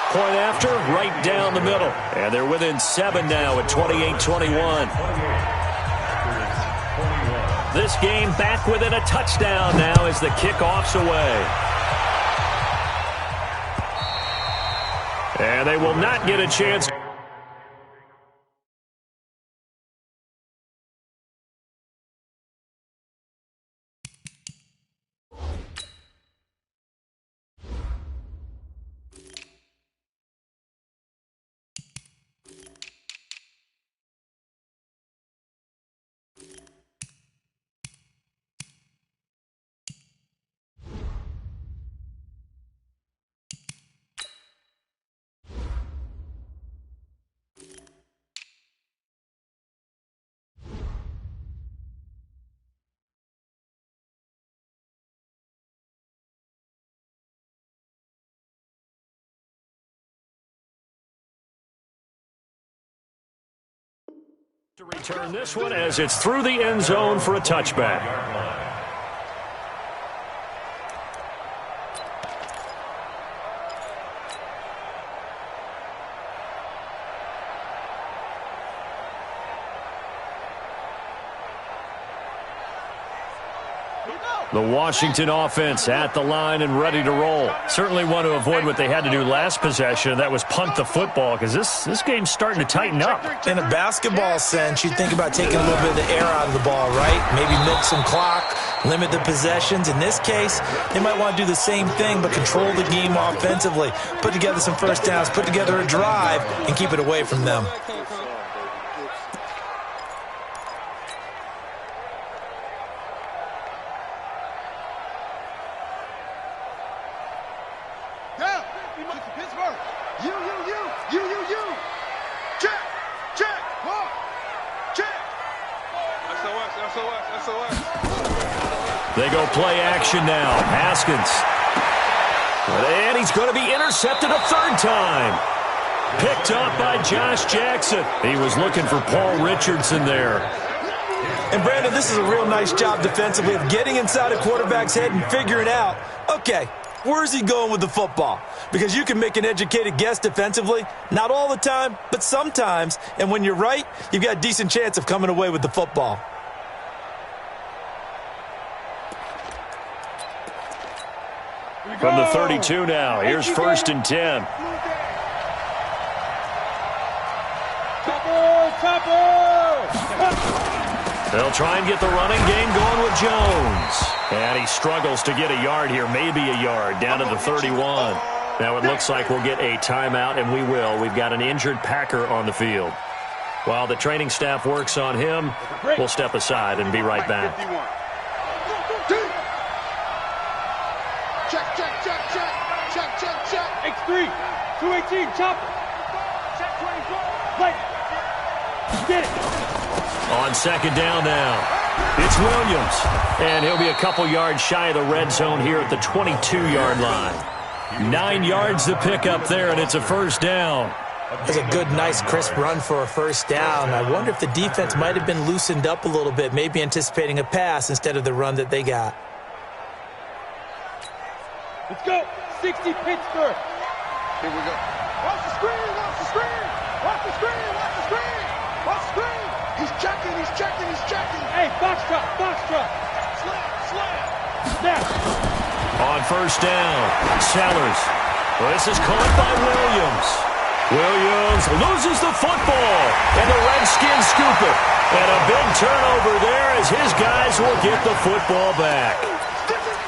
Point after, right down the middle. And they're within 7 now at 28-21. This game back within a touchdown now as the kickoff's away. And they will not get a chance. To return this one as it's through the end zone for a touchback. The Washington offense at the line and ready to roll. Certainly want to avoid what they had to do last possession. That was punt the football, because this game's starting to tighten up. In a basketball sense, you think about taking a little bit of the air out of the ball, right? Maybe milk some clock, limit the possessions. In this case, they might want to do the same thing, but control the game offensively. Put together some first downs, put together a drive, and keep it away from them. They go play action now. Haskins. And he's going to be intercepted a third time. Picked up by Josh Jackson. He was looking for Paul Richardson there. And Brandon, this is a real nice job defensively of getting inside a quarterback's head and figuring out, okay, where's he going with the football? Because you can make an educated guess defensively. Not all the time, but sometimes. And when you're right, you've got a decent chance of coming away with the football. From the 32 now, here's 1st and 10. They'll try and get the running game going with Jones. And he struggles to get a yard here, maybe a yard, down to the 31. Now it looks like we'll get a timeout, and we will. We've got an injured Packer on the field. While the training staff works on him, we'll step aside and be right back. X3, 218, chopper. Check 24. Right. Get it. On 2nd down now, it's Williams. And he'll be a couple yards shy of the red zone here at the 22-yard line. 9 yards to pick up there, and it's a 1st down. That's a good, nice, crisp run for a 1st down. I wonder if the defense might have been loosened up a little bit, maybe anticipating a pass instead of the run that they got. Let's go. 60 Pittsburgh. Here we go. Watch the screen. Watch the screen. Watch the screen. Watch the screen. Watch the screen. He's checking. He's checking. He's checking. Hey, box truck. Box truck. Slam. Slam. Snap. On 1st down, Sellers. Well, this is caught by Williams. Williams loses the football, and the Redskins scoop it. And a big turnover there as his guys will get the football back.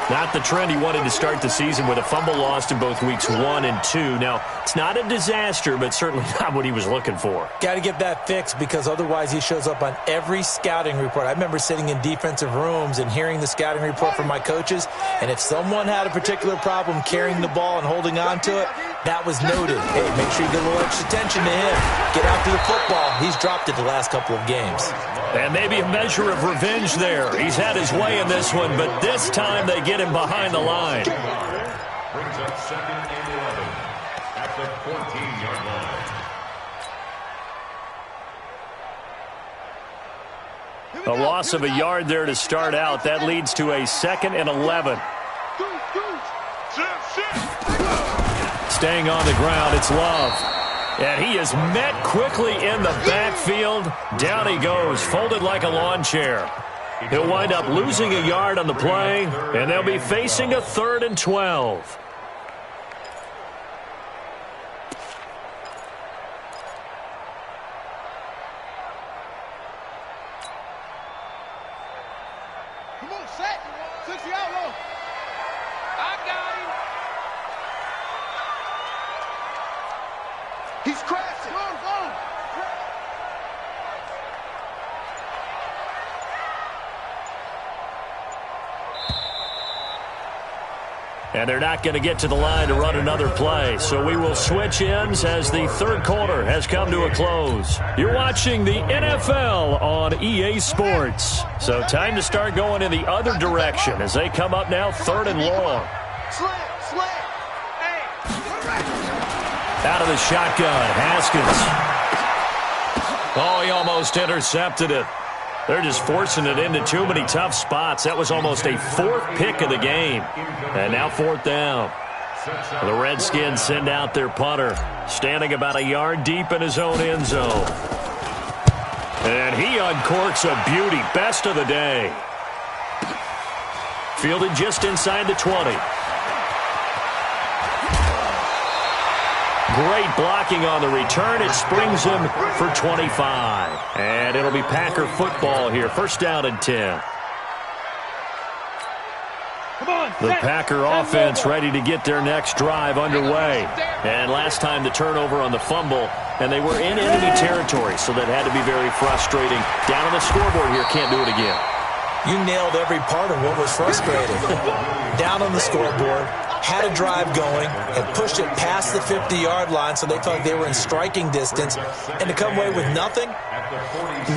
Not the trend he wanted to start the season with a fumble lost in both weeks 1 and 2. Now, it's not a disaster, but certainly not what he was looking for. Got to get that fixed because otherwise he shows up on every scouting report. I remember sitting in defensive rooms and hearing the scouting report from my coaches, and if someone had a particular problem carrying the ball and holding on to it, that was noted. Hey, make sure you get a little extra attention to him. Get after the football. He's dropped it the last couple of games. And maybe a measure of revenge there. He's had his way in this one, but this time they get him behind the line. Brings up 2nd and 11 at the 14-yard line. A loss of a yard there to start out. That leads to a 2nd and 11. Staying on the ground, it's Love. And he is met quickly in the backfield. Down he goes, folded like a lawn chair. He'll wind up losing a yard on the play, and they'll be facing a 3rd and 12. Come on, set. 60 out low. I got him. He's crashing. Go. And they're not going to get to the line to run another play. So we will switch ends as the 3rd quarter has come to a close. You're watching the NFL on EA Sports. So time to start going in the other direction as they come up now 3rd and long. Out of the shotgun, Haskins. Oh, he almost intercepted it. They're just forcing it into too many tough spots. That was almost a 4th pick of the game. And now 4th down. The Redskins send out their punter, standing about a yard deep in his own end zone. And he uncorks a beauty. Best of the day. Fielded just inside the 20. Great blocking on the return. It springs him for 25. And it'll be Packer football here. First down and 10. The Packer offense ready to get their next drive underway. And last time the turnover on the fumble, and they were in enemy territory, so that had to be very frustrating. Down on the scoreboard here, can't do it again. You nailed every part of what was frustrating. Down on the scoreboard, had a drive going, had pushed it past the 50-yard line, so they felt like they were in striking distance, and to come away with nothing,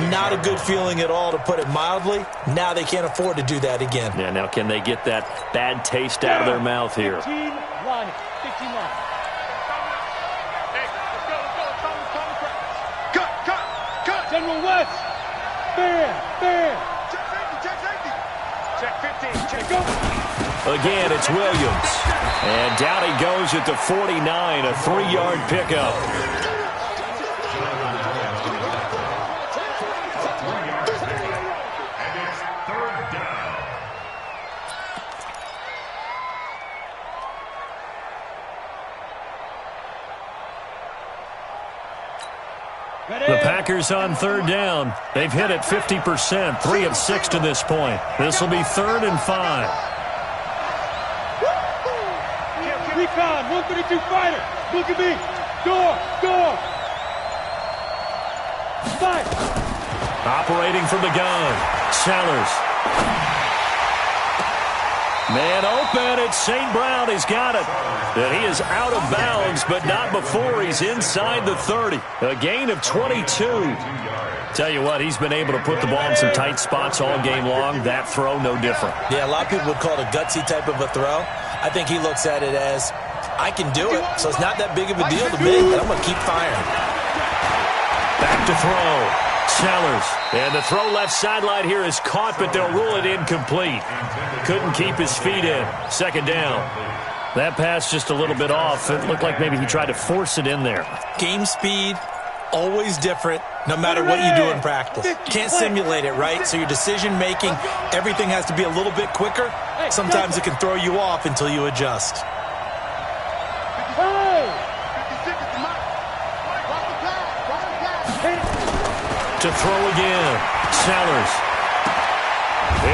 not a good feeling at all, to put it mildly. Now they can't afford to do that again. Yeah, now can they get that bad taste out of their mouth here? 15 line. 15 line. Hey, let's go. Cut. General West. Bam. Check 15. Check Go. Again, it's Williams. And down he goes at the 49, a 3-yard pickup. And it's 3rd down. The Packers on 3rd down. They've hit it 50%, 3 of 6 to this point. This will be 3rd and 5. Recon, 132 fighter. Look at me. Door. Fight. Operating from the gun. Sellers. Man open. It's St. Brown. He's got it. And he is out of bounds, but not before he's inside the 30. A gain of 22. Tell you what, he's been able to put the ball in some tight spots all game long. That throw, no different. Yeah, a lot of people would call it a gutsy type of a throw. I think he looks at it as, I can do it, so it's not that big of a deal to me, but I'm going to keep firing. Back to throw. Sellers. And the throw left sideline here is caught, but they'll rule it incomplete. Couldn't keep his feet in. 2nd down. That pass just a little bit off. It looked like maybe he tried to force it in there. Game speed, always different, no matter what you do in practice. Can't simulate it, right? So your decision-making, everything has to be a little bit quicker. Sometimes it can throw you off until you adjust. To throw again. Sellers.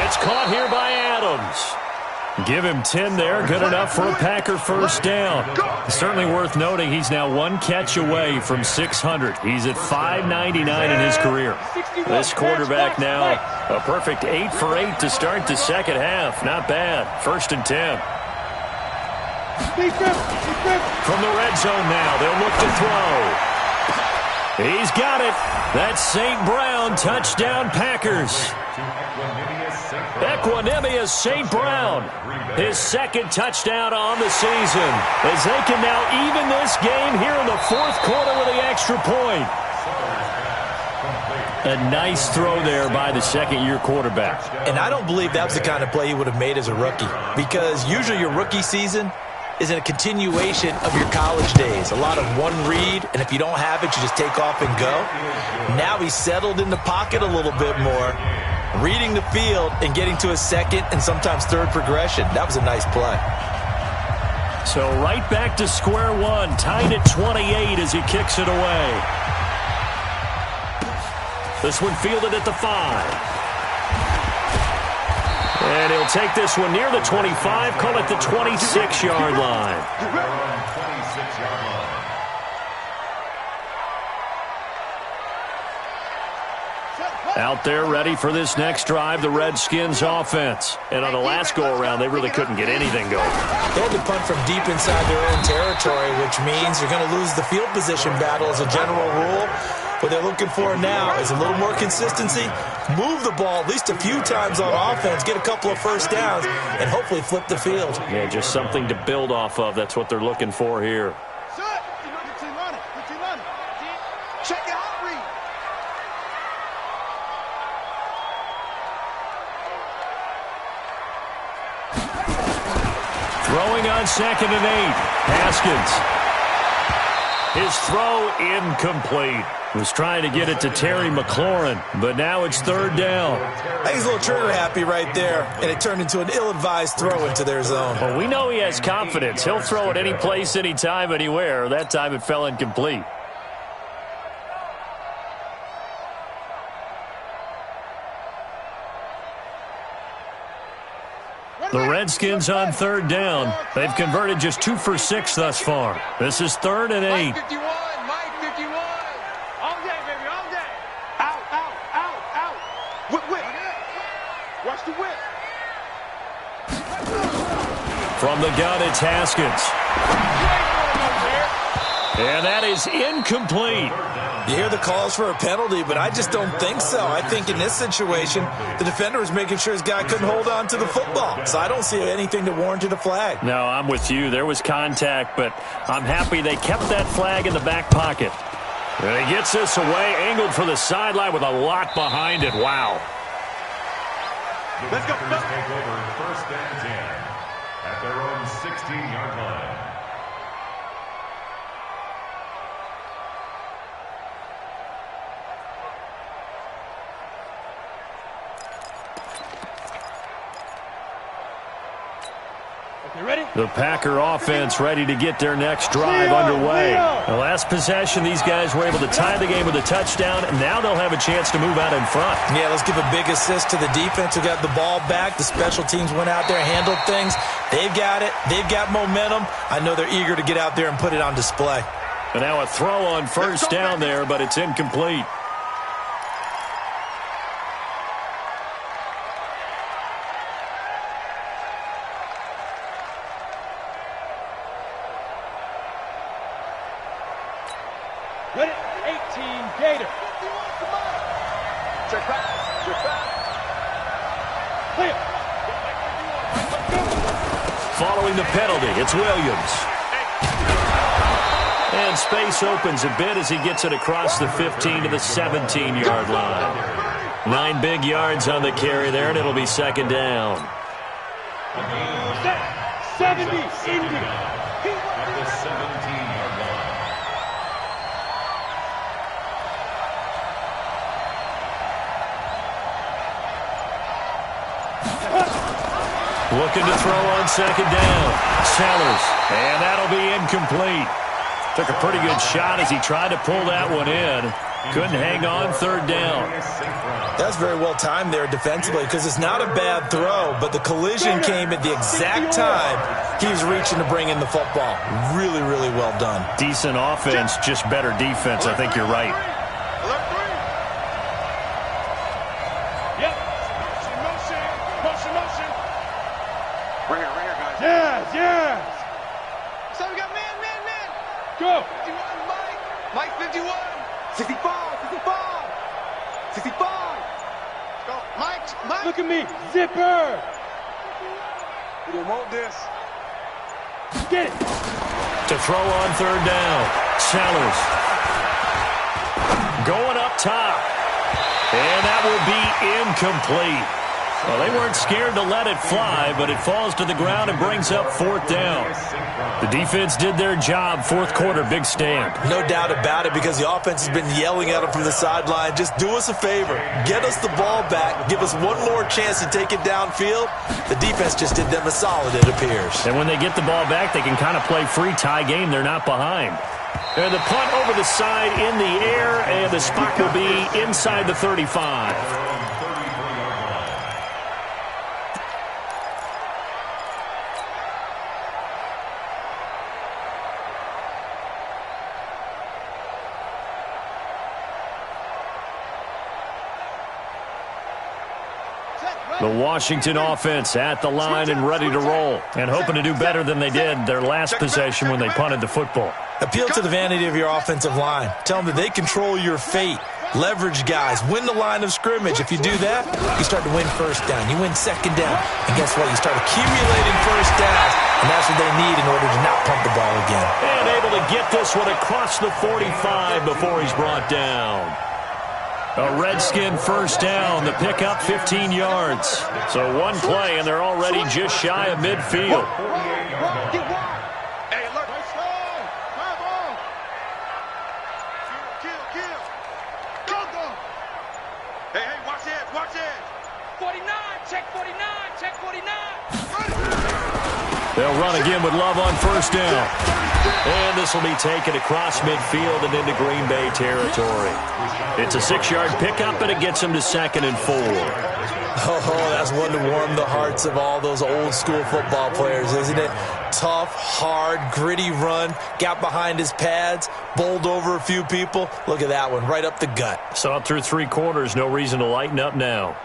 It's caught here by Adams. Give him 10 there. Good enough for a Packer first down. Certainly worth noting he's now 1 catch away from 600. He's at 599 in his career. This quarterback now a perfect 8 for 8 to start the second half. Not bad. 1st and 10. From the red zone now, they'll look to throw. He's got it. That's St. Brown. Touchdown, Packers. Equanimous St. Brown. His 2nd touchdown on the season. As they can now even this game here in the 4th quarter with the extra point. A nice throw there by the 2nd-year quarterback. And I don't believe that was the kind of play he would have made as a rookie. Because usually your rookie season is a continuation of your college days. A lot of one read, and if you don't have it, you just take off and go. Now he's settled in the pocket a little bit more, reading the field and getting to a 2nd and sometimes 3rd progression. That was a nice play. So right back to square one, tied at 28 as he kicks it away. This one fielded at the 5. And he'll take this one near the 25, call it the 26-yard line. Out there ready for this next drive, the Redskins offense. And on the last go-around, they really couldn't get anything going. They had to punt from deep inside their own territory, which means you're going to lose the field position battle as a general rule. What they're looking for now is a little more consistency, move the ball at least a few times on offense, get a couple of first downs, and hopefully flip the field. Yeah, just something to build off of. That's what they're looking for here. Check your hot read. Throwing on 2nd and 8. Haskins. His throw incomplete. Was trying to get it to Terry McLaurin, but now it's 3rd down. I think he's a little trigger happy right there, and it turned into an ill-advised throw into their zone. Well, we know he has confidence. He'll throw it any place, anytime, anywhere. That time it fell incomplete. The Redskins on 3rd down. They've converted just 2 for 6 thus far. This is 3rd and 8. Mike 51. All day, baby, all day. Out, out, out, out. Whip, whip. Watch the whip. From the gun, it's Haskins. And that is incomplete. You hear the calls for a penalty, but I just don't think so. I think in this situation, the defender was making sure his guy couldn't hold on to the football. So I don't see anything to warrant a flag. No, I'm with you. There was contact, but I'm happy they kept that flag in the back pocket. And he gets this away, angled for the sideline with a lot behind it. Wow. Let's go. Take over 1st and 10 at their own 16-yard line. The Packer offense ready to get their next drive underway. The last possession, these guys were able to tie the game with a touchdown, and now they'll have a chance to move out in front. Yeah, let's give a big assist to the defense who got the ball back. The special teams went out there, handled things. They've got it. They've got momentum. I know they're eager to get out there and put it on display. And now a throw on 1st down there, but it's incomplete. Ready? 18, Gator. Check back. Check back. Clear. Following the penalty, it's Williams. And space opens a bit as he gets it across the 15 to the 17-yard line. 9 big yards on the carry there, and it'll be 2nd down. 70, Indy. At the 17-yard line. Looking to throw on 2nd down. Sellers. And that'll be incomplete. Took a pretty good shot as he tried to pull that one in. Couldn't hang on 3rd down. That's very well timed there defensively because it's not a bad throw, but the collision came at the exact time he was reaching to bring in the football. Really, really well done. Decent offense, just better defense. I think you're right. Yep. Motion. Right here, guys. Yes. So we got man. Go. 51, Mike 51. 65. 65. Go, Mike. Look at me, zipper. We don't want this. Get it. To throw on 3rd down. Sellers. Going up top. And that will be incomplete. Well, they weren't scared to let it fly, but it falls to the ground and brings up 4th down. The defense did their job. 4th quarter, big stand. No doubt about it because the offense has been yelling at them from the sideline. Just do us a favor. Get us the ball back. Give us one more chance to take it downfield. The defense just did them a solid, it appears. And when they get the ball back, they can kind of play free tie game. They're not behind. And the punt over the side in the air, and the spot will be inside the 35. The Washington offense at the line and ready to roll, and hoping to do better than they did their last possession when they punted the football. Appeal to the vanity of your offensive line. Tell them that they control your fate. Leverage guys. Win the line of scrimmage. If you do that, you start to win 1st down. You win 2nd down. And guess what? You start accumulating 1st downs, and that's what they need in order to not punt the ball again. And able to get this one across the 45 before he's brought down. A Redskin 1st down. The pickup 15 yards. So one play, and they're already just shy of midfield. Get wide. Hey, alert. Nice side. Come on. Kill. Go. Hey, watch edge. 49, check 49. They'll run again with Love on first down. And this will be taken across midfield and into Green Bay territory. It's a 6-yard pickup, and it gets them to 2nd and 4. Oh, that's one to warm the hearts of all those old school football players, isn't it? Tough, hard, gritty run, got behind his pads, bowled over a few people. Look at that one, right up the gut. Saw it through 3 quarters, no reason to lighten up now.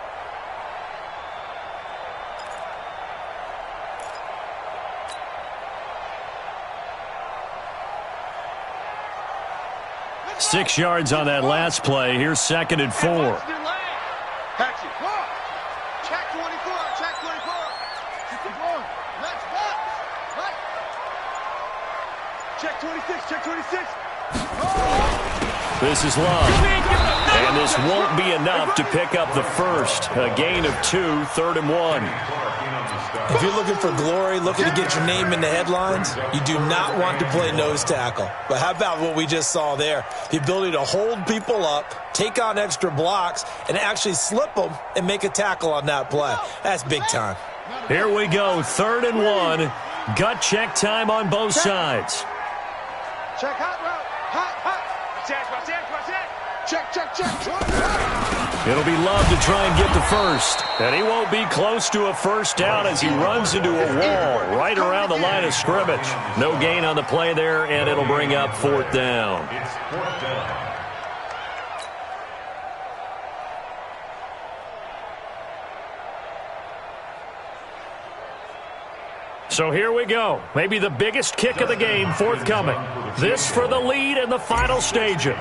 Six yards on that last play. Here's 2nd and 4. Check 24. Check 26. This is Love. And this won't be enough to pick up the first. A gain of 2, 3rd and 1. If you're looking for glory, looking to get your name in the headlines, you do not want to play nose tackle. But how about what we just saw there? The ability to hold people up, take on extra blocks, and actually slip them and make a tackle on that play. That's big time. Here we go, 3rd and 1. Gut check time on both sides. Check hot route. Hot. Check. It'll be Love to try and get the first. And he won't be close to a first down as he runs into a wall right around the line of scrimmage. No gain on the play there, and it'll bring up 4th down. It's 4th down. So here we go. Maybe the biggest kick of the game forthcoming. This for the lead in the final stages.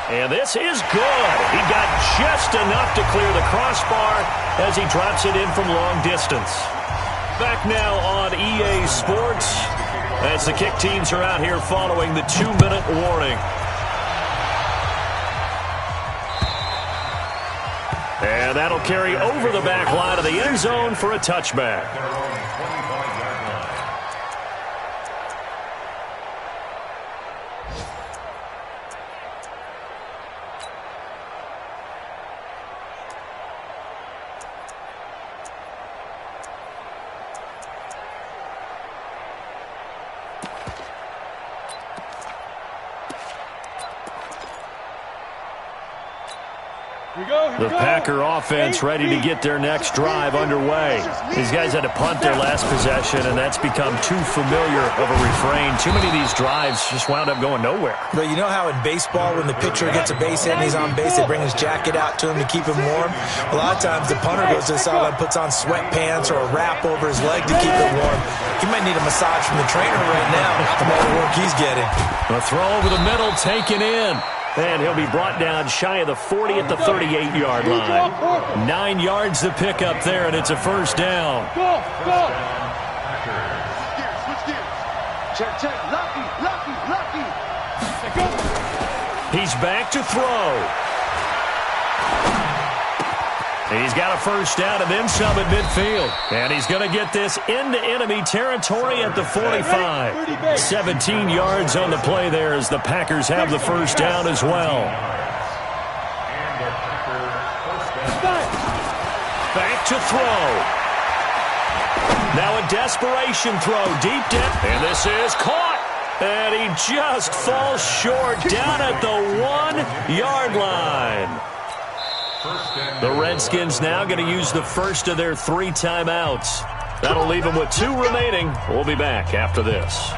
And this is good. He got just enough to clear the crossbar as he drops it in from long distance. Back now on EA Sports as the kick teams are out here following the 2-minute warning. And that'll carry over the back line of the end zone for a touchback. The Packer offense ready to get their next drive underway. These guys had to punt their last possession, and that's become too familiar of a refrain. Too many of these drives just wound up going nowhere. But you know how in baseball, when the pitcher gets a base hit and he's on base, they bring his jacket out to him to keep him warm? A lot of times the punter goes to the sideline, puts on sweatpants or a wrap over his leg to keep it warm. He might need a massage from the trainer right now from all the work he's getting. A throw over the middle taken in. And he'll be brought down shy of the 40 at the 38-yard line. 9 yards to pick up there, and it's a first down. Go. Switch gears. Check. Lucky. He's back to throw. He's got a first down and then some at midfield. And he's going to get this into enemy territory at the 45. 17 yards on the play there as the Packers have the first down as well. Back to throw. Now a desperation throw deep down. And this is caught. And he just falls short down at the 1-yard line. The Redskins now going to use the first of their 3 timeouts. That'll leave them with 2 remaining. We'll be back after this.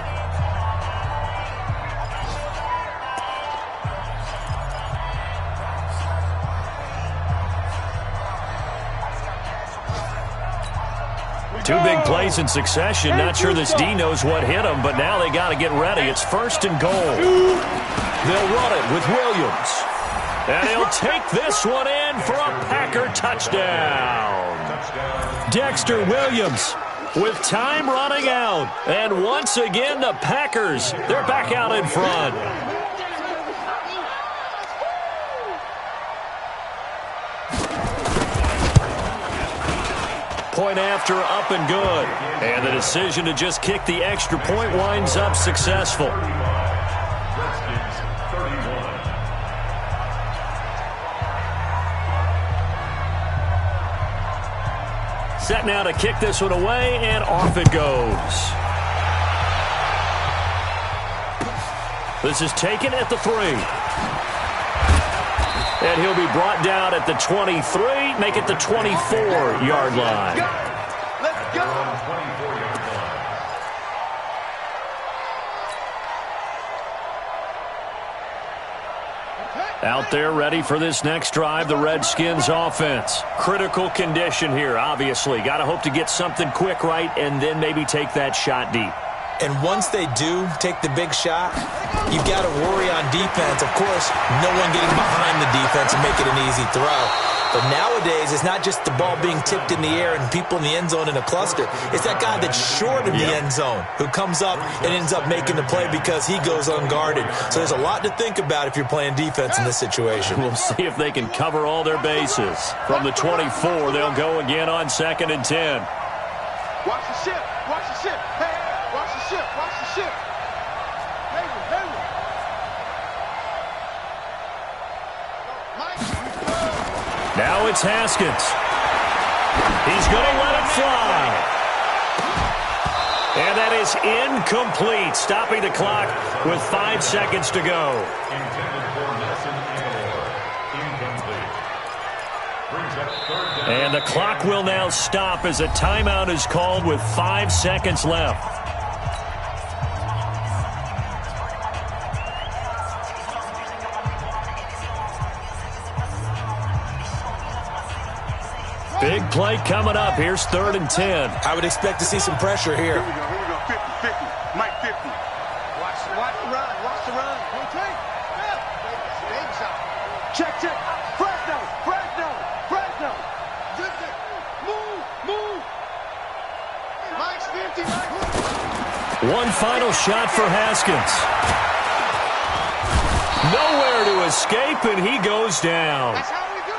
Two big plays in succession. Not sure this D knows what hit him, but now they got to get ready. It's 1st and goal. They'll run it with Williams. And he'll take this one in for a Packer touchdown. Dexter Williams with time running out. And once again, the Packers, they're back out in front. Point after, up and good. And the decision to just kick the extra point winds up successful. Redskins 31. Set now to kick this one away, and off it goes. This is taken at the 3. And he'll be brought down at the 23, make it the 24-yard line. Let's go. Out there ready for this next drive, the Redskins offense. Critical condition here, obviously. Got to hope to get something quick right and then maybe take that shot deep. And once they do take the big shot, you've got to worry on defense. Of course, no one getting behind the defense and make it an easy throw. But nowadays, it's not just the ball being tipped in the air and people in the end zone in a cluster. It's that guy that's short of the end zone who comes up and ends up making the play because he goes unguarded. So there's a lot to think about if you're playing defense in this situation. We'll see if they can cover all their bases. From the 24, they'll go again on 2nd and 10. Watch the ship. Watch the ship. Hey, watch the ship. Watch the ship. Hayward. Now it's Haskins. He's going to let it fly. And that is incomplete, stopping the clock with 5 seconds to go. Intended for Nelson Aguilar. Incomplete. Brings up 3rd down. And the clock will now stop as a timeout is called with 5 seconds left. Big play coming up. Here's 3rd and 10. I would expect to see some pressure here. Here we go. 50-50. Mike 50. Watch the run. Watch the run. Okay. Check. Fresno. Move. Mike's 50. One final shot for Haskins. Nowhere to escape, and he goes down. That's how we do it.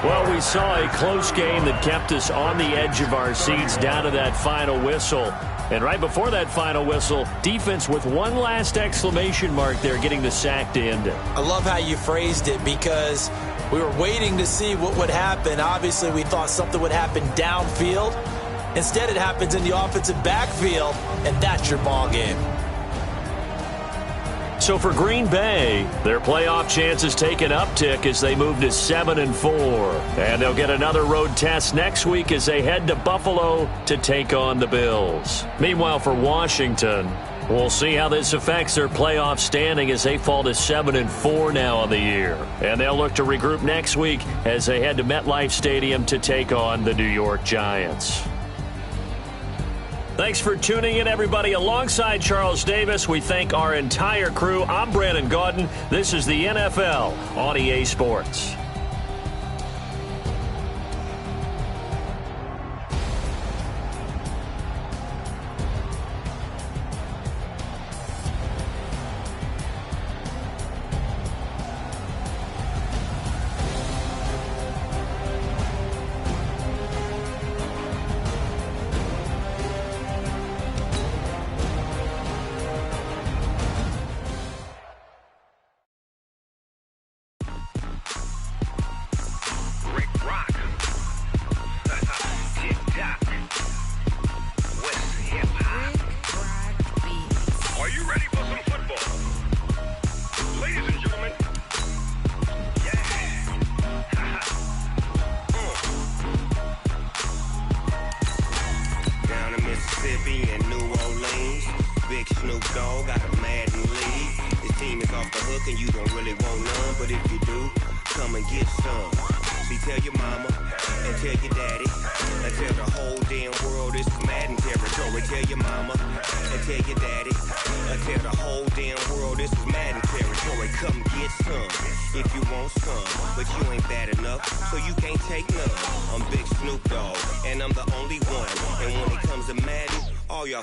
Well, we saw a close game that kept us on the edge of our seats down to that final whistle. And right before that final whistle, defense with one last exclamation mark there, getting the sack to end it. I love how you phrased it because we were waiting to see what would happen. Obviously, we thought something would happen downfield. Instead, it happens in the offensive backfield, and that's your ball game. So for Green Bay, their playoff chances take an uptick as they move to 7-4. And they'll get another road test next week as they head to Buffalo to take on the Bills. Meanwhile, for Washington, we'll see how this affects their playoff standing as they fall to 7-4 now on the year. And they'll look to regroup next week as they head to MetLife Stadium to take on the New York Giants. Thanks for tuning in, everybody. Alongside Charles Davis, we thank our entire crew. I'm Brandon Gaudin. This is the NFL on EA Sports.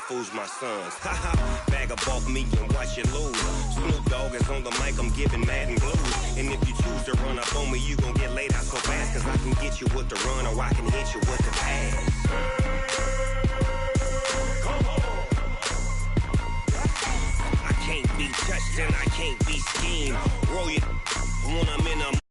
Fools my sons. Bag up off me and watch you lose. Snoop Dogg is on the mic, I'm giving Madden blues. And if you choose to run up on me, you gon' get laid out so fast, cause I can get you with the run or I can hit you with the pass. I can't be touched and I can't be schemed. Roll you when I'm in a